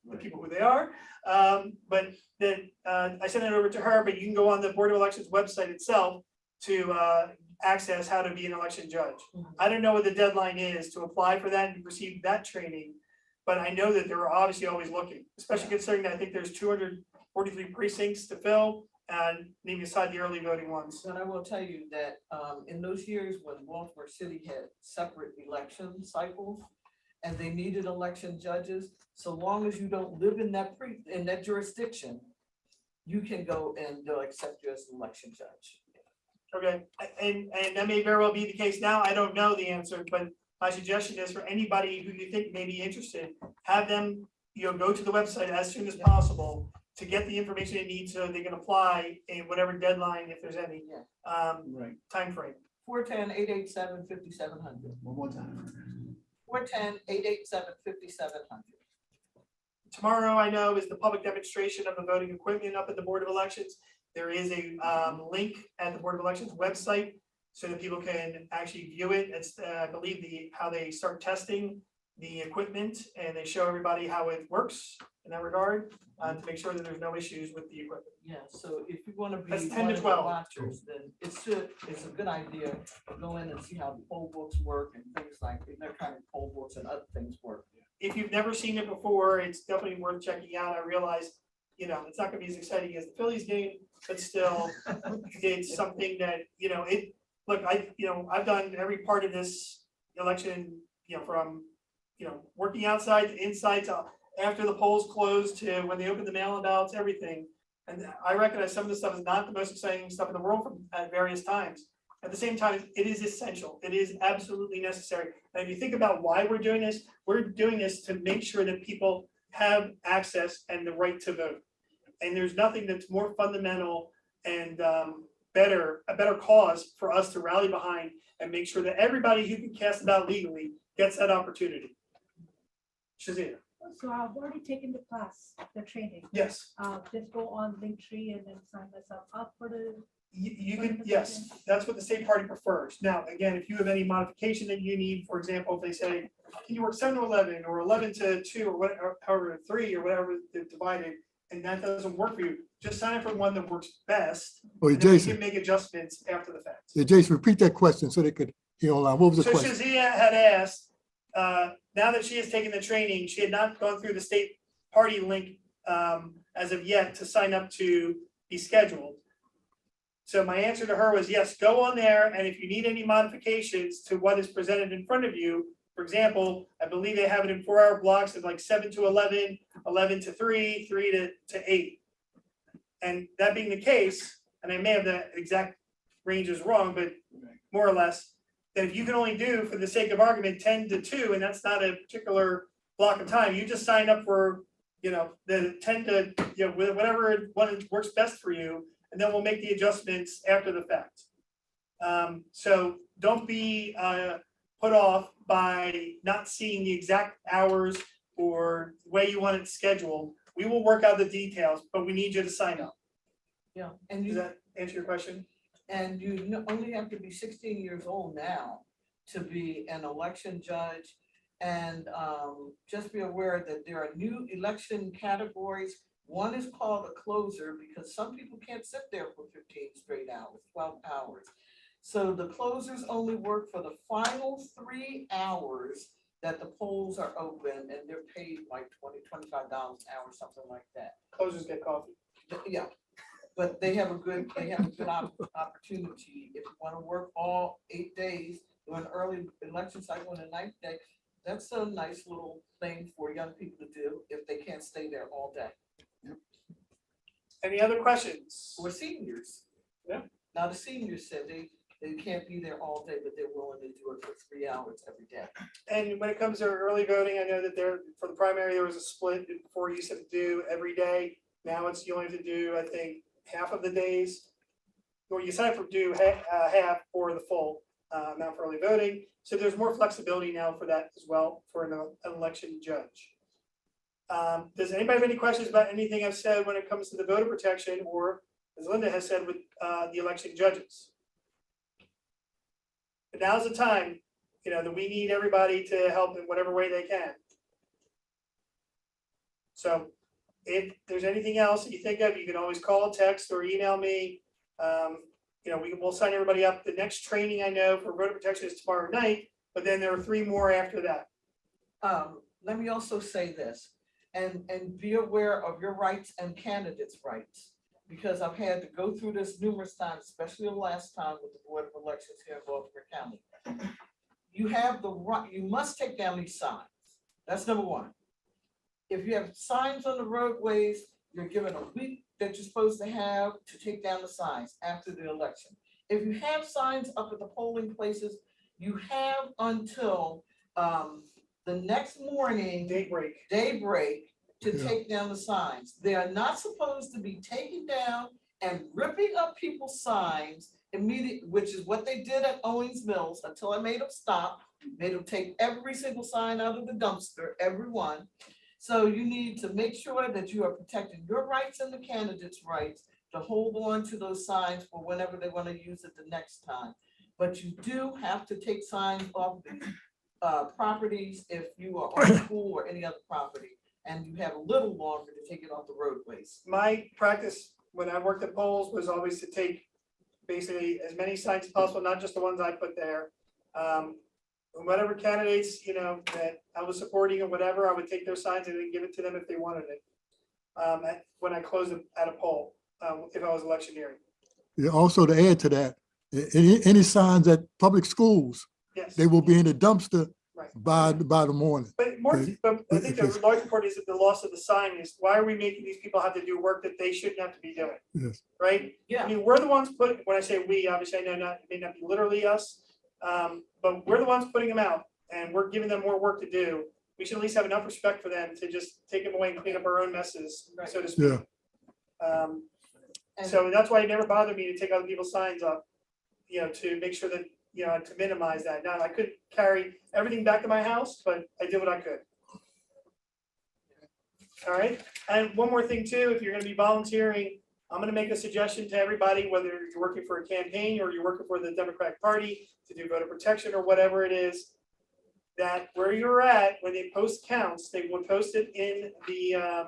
the people who they are. But that I sent it over to her, but you can go on the Board of Elections website itself to access how to be an election judge. I don't know what the deadline is to apply for that and receive that training, but I know that they're obviously always looking, especially considering that I think there's 243 precincts to fill, and leaving aside the early voting ones. And I will tell you that in those years when Baltimore City had separate election cycles and they needed election judges, so long as you don't live in that jurisdiction, you can go and they'll accept you as an election judge. Okay, and that may very well be the case now. I don't know the answer, but my suggestion is for anybody who you think may be interested, have them, go to the website as soon as possible to get the information they need so they can apply in whatever deadline, if there's any, Right. timeframe. 410-887-5700. One more time. 410-887-5700. Tomorrow, I know, is the public demonstration of the voting equipment up at the Board of Elections. There is a link at the Board of Elections website so that people can actually view it. It's, I believe, how they start testing the equipment, and they show everybody how it works in that regard to make sure that there's no issues with the equipment. Yeah, so if you want to be That's 10 one to of the 12. watchers, then it's a good idea to go in and see how the poll books work and things like that kind of poll books and other things work. If you've never seen it before, it's definitely worth checking out. I realize, it's not gonna be as exciting as the Phillies game, but still, it's something that, I've done every part of this election, from, working outside to inside to after the polls closed to when they open the mail-in ballots, everything. And I recognize some of the stuff is not the most exciting stuff in the world at various times. At the same time, it is essential. It is absolutely necessary. And if you think about why we're doing this to make sure that people have access and the right to vote. And there's nothing that's more fundamental and a better cause for us to rally behind and make sure that everybody who can cast a ballot legally gets that opportunity. Shazia. So I've already taken the class, the training. Yes. Just go on Linktree and then sign myself up for the. You can, yes, that's what the state party prefers. Now, again, if you have any modification that you need, for example, if they say, can you work 7 to 11 or 11 to 2 or whatever, however, 3 or whatever they've divided, and that doesn't work for you, just sign up for one that works best. Oh, And then we Jason. can make adjustments after the fact. Yeah, Jason, repeat that question so they could hear online. What was the So question? Shazia had asked, now that she has taken the training, she had not gone through the state party link as of yet to sign up to be scheduled. So my answer to her was yes, go on there, and if you need any modifications to what is presented in front of you, for example, I believe they have it in 4-hour blocks of like 7 to 11, 11 to 3, 3 to 8. And that being the case, and I may have the exact ranges wrong, but more or less, that if you can only do, for the sake of argument, 10 to 2, and that's not a particular block of time, you just sign up for, the 10 to, whatever one works best for you, and then we'll make the adjustments after the fact. So don't be put off by not seeing the exact hours or way you want it scheduled. We will work out the details, but we need you to sign up. Yeah, and Does that answer your question? And you only have to be 16 years old now to be an election judge. And just be aware that there are new election categories. One is called a closer because some people can't sit there for 15 straight hours, 12 hours. So the closers only work for the final 3 hours that the polls are open, and they're paid like $20, $25 an hour, something like that. Closers get coffee. Yeah, but they have a good opportunity. If you want to work all 8 days, do an early election cycle on the 9th day, that's a nice little thing for young people to do if they can't stay there all day. Any other questions? For seniors. Yeah. Now the seniors said they can't be there all day, but they're willing to do it for 3 hours every day. And when it comes to early voting, I know that for the primary, there was a split. Before you used to do every day. Now it's you only have to do, I think, half of the days. Or you sign up for do half for the full amount for early voting. So there's more flexibility now for that as well for an election judge. Does anybody have any questions about anything I've said when it comes to the voter protection, or as Linda has said with the election judges? But now's the time. that we need everybody to help in whatever way they can. So if there's anything else that you think of, you can always call, text, or email me. We'll sign everybody up. The next training I know for voter protection is tomorrow night, but then there are 3 more after that. Let me also say this, and be aware of your rights and candidates' rights, because I've had to go through this numerous times, especially the last time with the Board of Elections here in Baltimore County. You have the right, you must take down these signs. That's number one. If you have signs on the roadways, you're given a week that you're supposed to have to take down the signs after the election. If you have signs up at the polling places, you have until the next morning, daybreak to take down the signs. They are not supposed to be taken down and ripping up people's signs immediately, which is what they did at Owings Mills until I made them stop, made them take every single sign out of the dumpster, every one. So you need to make sure that you are protecting your rights and the candidates' rights to hold on to those signs for whenever they want to use it the next time. But you do have to take signs off the properties if you are on school or any other property, and you have a little longer to take it off the roadways. My practice when I worked at polls was always to take basically as many signs as possible, not just the ones I put there. Whatever candidates, that I was supporting or whatever, I would take those signs and then give it to them if they wanted it. When I closed them at a poll, if I was electioneering. Yeah, also to add to that, any signs at public schools, Yes. they will be in the dumpster Right. by the morning. But I think the larger part is that the loss of the sign is, why are we making these people have to do work that they shouldn't have to be doing? Yes. Right? Yeah. I mean, we're the ones when I say we, obviously I know it may not be literally us, but we're the ones putting them out and we're giving them more work to do. We should at least have enough respect for them to just take them away and clean up our own messes, so to speak. Yeah. So that's why it never bothered me to take other people's signs up, to make sure that, to minimize that. Now, I couldn't carry everything back to my house, but I did what I could. All right. And one more thing too, if you're going to be volunteering, I'm going to make a suggestion to everybody, whether you're working for a campaign or you're working for the Democratic Party to do voter protection or whatever it is, that where you're at, when they post counts, they will post it in the,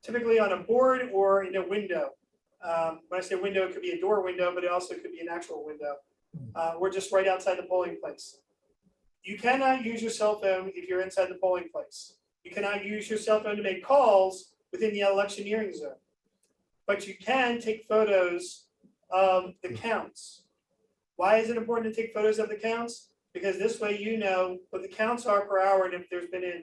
typically on a board or in a window. When I say window, it could be a door window, but it also could be an actual window. We're just right outside the polling place. You cannot use your cell phone if you're inside the polling place. You cannot use your cell phone to make calls within the electioneering zone. But you can take photos of the counts. Why is it important to take photos of the counts? Because this way you know what the counts are per hour, and if there's been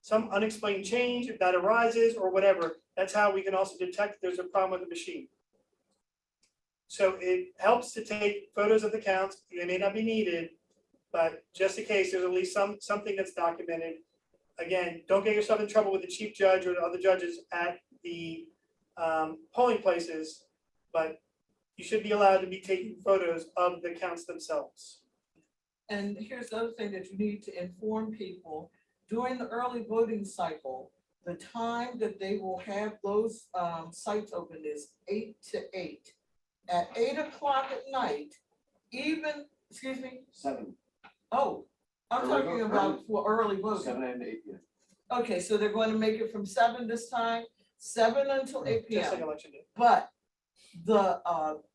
some unexplained change, if that arises or whatever, that's how we can also detect if there's a problem with the machine. So it helps to take photos of the counts. They may not be needed, but just in case there's at least something that's documented. Again, don't get yourself in trouble with the chief judge or the other judges at the polling places, but you should be allowed to be taking photos of the counts themselves. And here's the other thing that you need to inform people during the early voting cycle. The time that they will have those sites open is 8 to 8. At 8 o'clock at night, even, excuse me? 7. Oh, I'm talking about for early voting. 7 and 8, yeah. Okay, so they're going to make it from 7 this time, 7 until 8 Just like p.m. election day. But the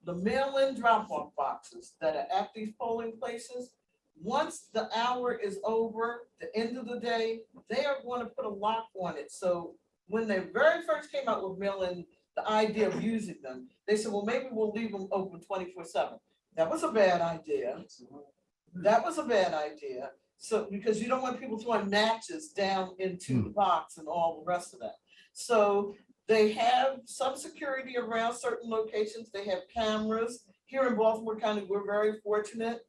mail-in drop-off boxes that are at these polling places, once the hour is over, the end of the day, they are going to put a lock on it. So when they very first came out with mail-in, the idea of using them, they said, well, maybe we'll leave them open 24/7. That was a bad idea. That was a bad idea. So because you don't want people throwing matches down into the box and all the rest of that. So they have some security around certain locations. They have cameras. Here in Baltimore County, we're very fortunate.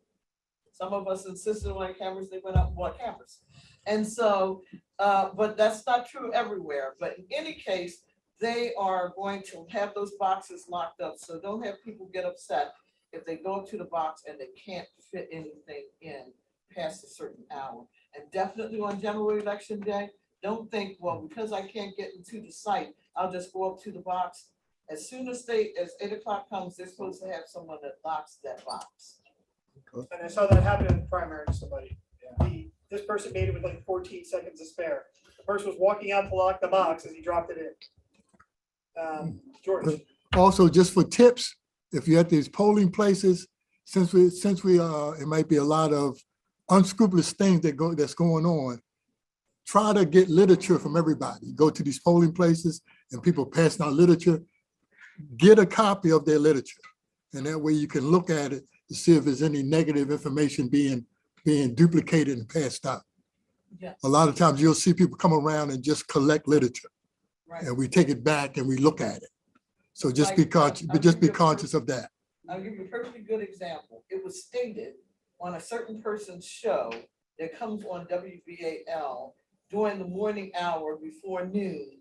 Some of us insisted on cameras. They went out and bought cameras. And so, but that's not true everywhere. But in any case, they are going to have those boxes locked up. So don't have people get upset if they go up to the box and they can't fit anything in past a certain hour. And definitely on general election day, don't think, well, because I can't get into the site, I'll just go up to the box. As soon as 8 o'clock comes, they're supposed to have someone that locks that box. And I saw that happen in the primary to somebody. This person made it with like 14 seconds to spare. The person was walking out to lock the box as he dropped it in. George. Also, just for tips, if you're at these polling places, since we it might be a lot of unscrupulous things that's going on, try to get literature from everybody. Go to these polling places and people passing out literature, get a copy of their literature. And that way you can look at it to see if there's any negative information being duplicated and passed out. Yeah. A lot of times you'll see people come around and just collect literature. Right. And we take it back and we look at it. So just Like, be conscious, I'll but just give be you a conscious of that. I'll give you a perfectly good example. It was stated on a certain person's show that comes on WBAL during the morning hour before noon,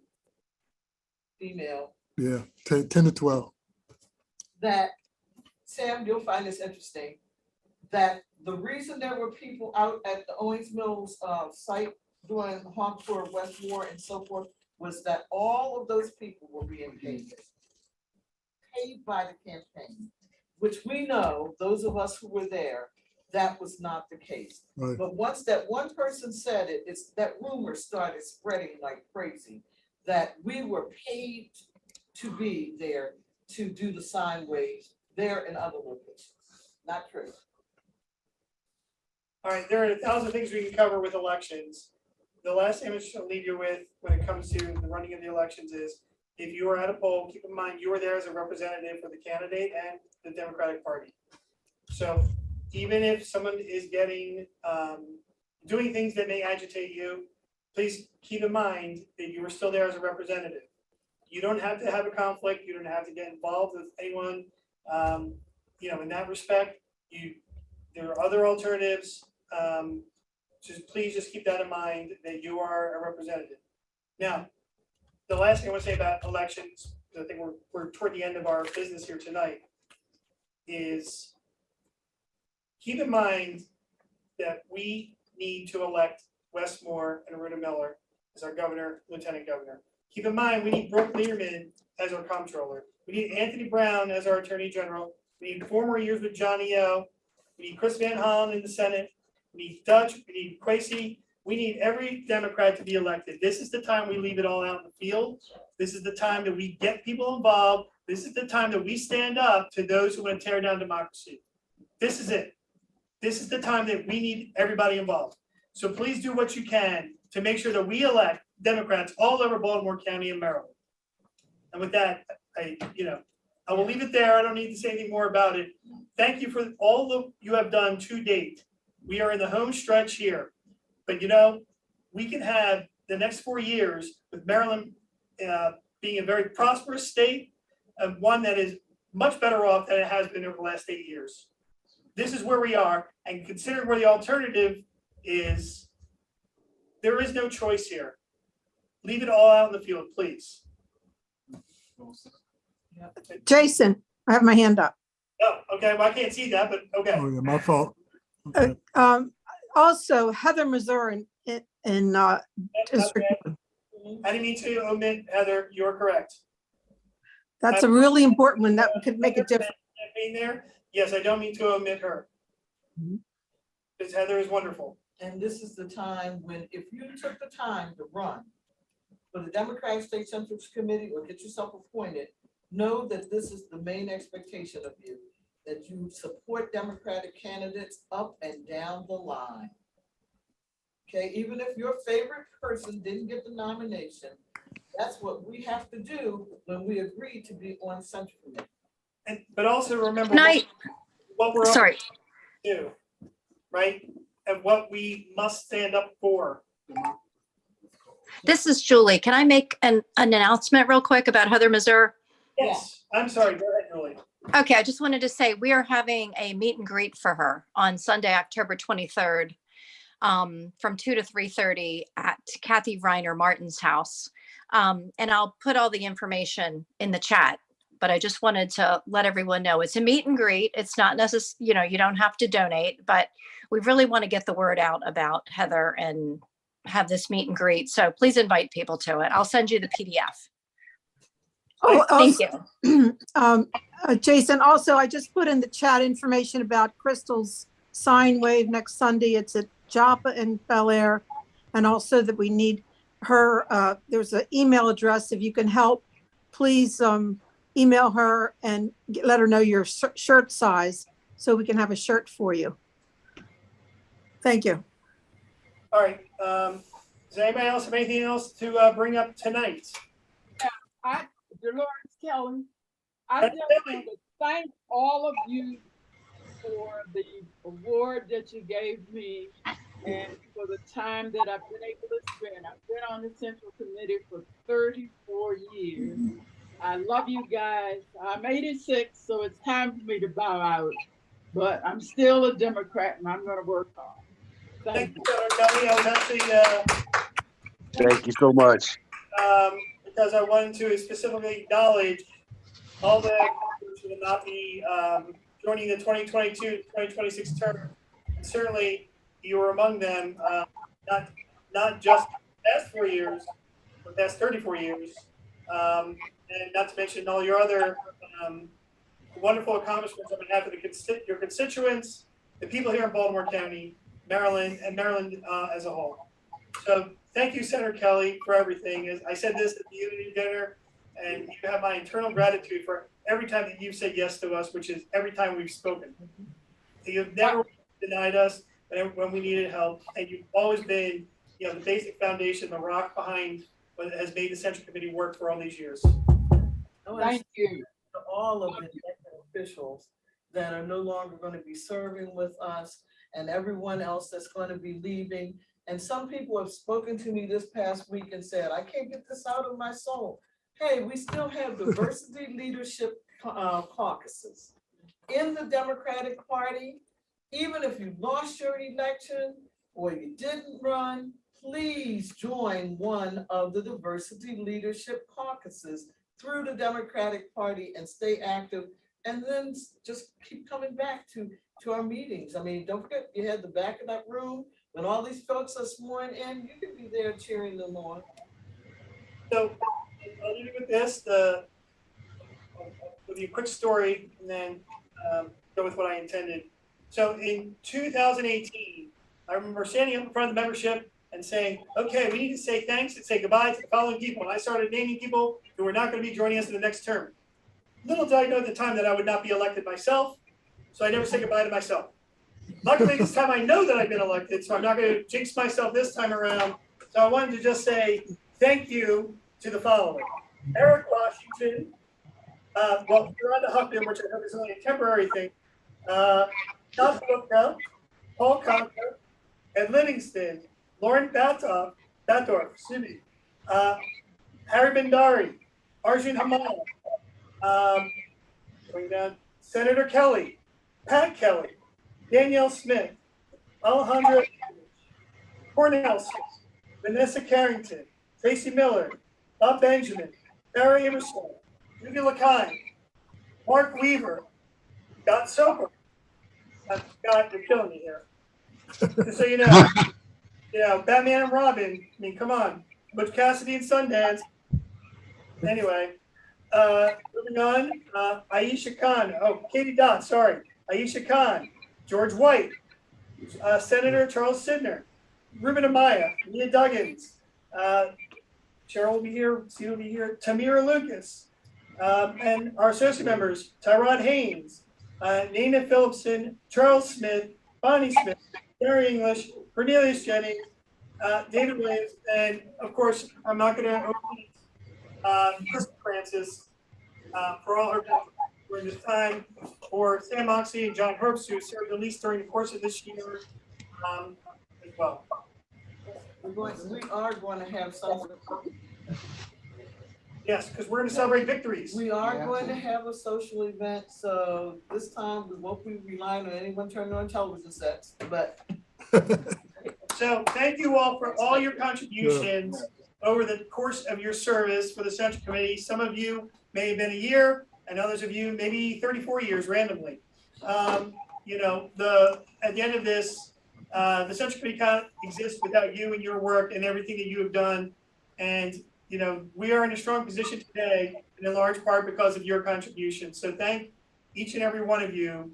female, Yeah, 10 to 12. that, Sam, you'll find this interesting, that the reason there were people out at the Owings Mills site doing Hawk Tour, Westmore and so forth, was that all of those people were being paid by the campaign, which we know, those of us who were there, that was not the case. Right. But once that one person said it, it's that rumor started spreading like crazy, that we were paid to be there to do the sign waves there and other locations. Not true. All right, there are 1,000 things we can cover with elections. The last image I'll leave you with when it comes to the running of the elections is, if you are at a poll, keep in mind you are there as a representative for the candidate and the Democratic Party. So even if someone is getting, doing things that may agitate you, please keep in mind that you are still there as a representative. You don't have to have a conflict. You don't have to get involved with anyone. In that respect, there are other alternatives. Please just keep that in mind, that you are a representative. Now, the last thing I want to say about elections, I think we're toward the end of our business here tonight, is keep in mind that we need to elect Wes Moore and Aruna Miller as our governor, lieutenant governor. Keep in mind, we need Brooke Learman as our comptroller. We need Anthony Brown as our attorney general. We need 4 more years with Johnny O. We need Chris Van Hollen in the Senate. We need Dutch. We need Quasey. We need every Democrat to be elected. This is the time we leave it all out in the field. This is the time that we get people involved. This is the time that we stand up to those who want to tear down democracy. This is it. This is the time that we need everybody involved. So please do what you can to make sure that we elect Democrats all over Baltimore County and Maryland. And with that, I will leave it there. I don't need to say anything more about it. Thank you for all that you have done to date. We are in the home stretch here. But we can have the next 4 years with Maryland being a very prosperous state, and one that is much better off than it has been over the last 8 years. This is where we are, and considering where the alternative is, there is no choice here. Leave it all out in the field, please. Jason, I have my hand up. Oh, okay. Well, I can't see that, but okay. Oh, yeah, my fault. Okay. Also, Heather, Missouri in District. Okay. I didn't mean to omit Heather. You're correct. That's a really important one. That could make a difference. Being there, yes, I don't mean to omit her. Because Heather is wonderful. And this is the time when, if you took the time to run for the Democratic State Central Committee or get yourself appointed, know that this is the main expectation of you, that you support Democratic candidates up and down the line. Okay, even if your favorite person didn't get the nomination, that's what we have to do when we agree to be on Central Committee. But also remember what we're Sorry. up to, right? And what we must stand up for. This is Julie. Can I make an announcement real quick about Heather, Missouri? Yes, I'm sorry. Go ahead, Julie. Okay, I just wanted to say we are having a meet and greet for her on Sunday, October 23rd, from 2 to 3:30 at Kathy Reiner Martin's house. And I'll put all the information in the chat, but I just wanted to let everyone know it's a meet and greet. It's not necessary, you don't have to donate, but we really want to get the word out about Heather and have this meet and greet. So please invite people to it. I'll send you the PDF. Oh, Thank also- you. Jason, also, I just put in the chat information about Crystal's sine wave next Sunday. It's at Joppa in Bel Air. And also that we need her, there's an email address. If you can help, please email her and let her know your shirt size so we can have a shirt for you. Thank you. All right, does anybody else have anything else to bring up tonight? Dolores Kelly, I just want to thank all of you for the award that you gave me and for the time that I've been able to spend. I've been on the Central Committee for 34 years. I love you guys. I'm 86, so it's time for me to bow out. But I'm still a Democrat and I'm going to work hard. Thank you. Kelly, I was actually Thank you so much. because I wanted to specifically acknowledge all the members who will not be joining the 2022-2026 term. And certainly, you were among them. Not just the past 4 years, but the past 34 years, and not to mention all your other wonderful accomplishments on behalf of your constituents, the people here in Baltimore County, Maryland, and Maryland as a whole. So thank you, Senator Kelly, for everything. As I said this at the Unity Dinner, and you have my eternal gratitude for every time that you've said yes to us, which is every time we've spoken. You've never denied us when we needed help, and you've always been, the basic foundation, the rock behind what has made the Central Committee work for all these years. Thank you. To all of the elected officials that are no longer going to be serving with us and everyone else that's going to be leaving. And some people have spoken to me this past week and said, I can't get this out of my soul. Hey, we still have diversity leadership caucuses in the Democratic Party. Even if you lost your election or you didn't run, please join one of the diversity leadership caucuses through the Democratic Party and stay active, and then just keep coming back to our meetings. I mean, don't forget, you had the back of that room when all these folks are sworn in, you can be there cheering them on. So I'll leave you with this, I'll give you a quick story and then go with what I intended. So in 2018, I remember standing up in front of the membership and saying, okay, we need to say thanks and say goodbye to the following people. And I started naming people who were not going to be joining us in the next term. Little did I know at the time that I would not be elected myself, so I never said goodbye to myself. Luckily, this time I know that I've been elected, so I'm not going to jinx myself this time around. So I wanted to just say thank you to the following. Eric Washington, well, Rhonda Huffman, which I hope is only a temporary thing, Todd Bookna, Paul Conker, Ed Livingston, Lauren Batorf, Harry Bhandari, Arjun Hamal, going down, Senator Kelly, Pat Kelly, Danielle Smith, Alejandro, Cornell Smith, Vanessa Carrington, Tracy Miller, Bob Benjamin, Barry Emerson, Judy LaKine, Mark Weaver, Scott Soper. God, you're killing me here. Just so you know, Batman and Robin. I mean, come on, Butch Cassidy and Sundance. Anyway, moving on. Aisha Khan. Oh, Katie Dott. Sorry, Aisha Khan, George White, Senator Charles Sidner, Ruben Amaya, Leah Duggins. Cheryl will be here. Steve will be here. Tamira Lucas, and our associate members: Tyrod Haynes, Nina Phillipson, Charles Smith, Bonnie Smith, Gary English, Cornelius Jennings, David Williams, and of course, I'm not going to overlook Krista Francis for all her help during this time, or Sam Moxley and John Herbst, who served at least during the course of this year as well. We are going to have some. Yes, because we're going to celebrate victories. We are going to have a social event, so this time we won't be relying on anyone turning on television sets, but. So thank you all for all your contributions over the course of your service for the Central Committee. Some of you may have been a year, and others of you maybe 34 years randomly. At the end of this, the Central Committee cannot exist without you and your work and everything that you have done. And we are in a strong position today and in large part because of your contribution. So thank each and every one of you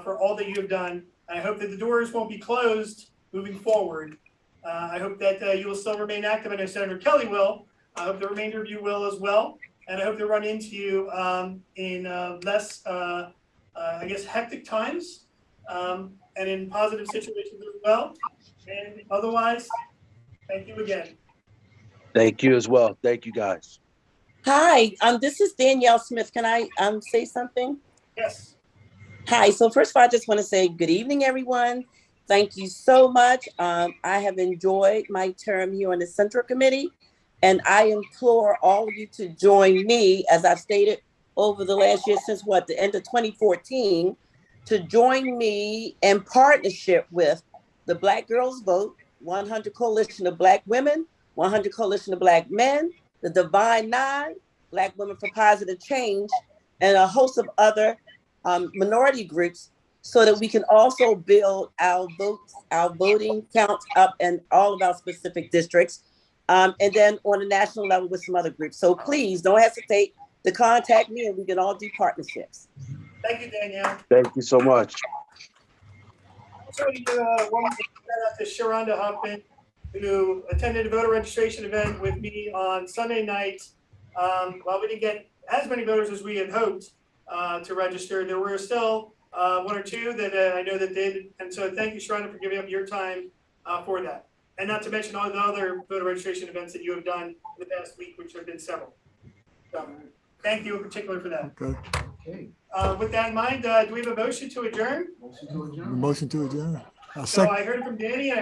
for all that you have done. I hope that the doors won't be closed moving forward. I hope that you will still remain active. I know Senator Kelly will. I hope the remainder of you will as well. And I hope to run into you in less, I guess, hectic times and in positive situations as well. And otherwise, thank you again. Thank you as well. Thank you, guys. Hi, this is Danielle Smith. Can I say something? Yes. Hi, so first of all, I just want to say good evening, everyone. Thank you so much. I have enjoyed my term here on the Central Committee, and I implore all of you to join me, as I've stated over the last year since the end of 2014, to join me in partnership with the Black Girls Vote, 100 Coalition of Black Women, 100 Coalition of Black Men, the Divine Nine, Black Women for Positive Change, and a host of other minority groups, so that we can also build our votes, our voting counts up in all of our specific districts, and then on a national level with some other groups. So please don't hesitate to contact me, and we can all do partnerships. Thank you, Danielle. Thank you so much. Also, want to give one shout out to Sharonda Huffman, who attended a voter registration event with me on Sunday night. While we didn't get as many voters as we had hoped to register, there were still one or two that I know that did. And so thank you, Sharonda, for giving up your time for that. And not to mention all the other voter registration events that you have done in the past week, which have been several. So thank you in particular for that. Okay. With that in mind, do we have a motion to adjourn? Motion to adjourn. I'll So second. I heard it from Danny and I heard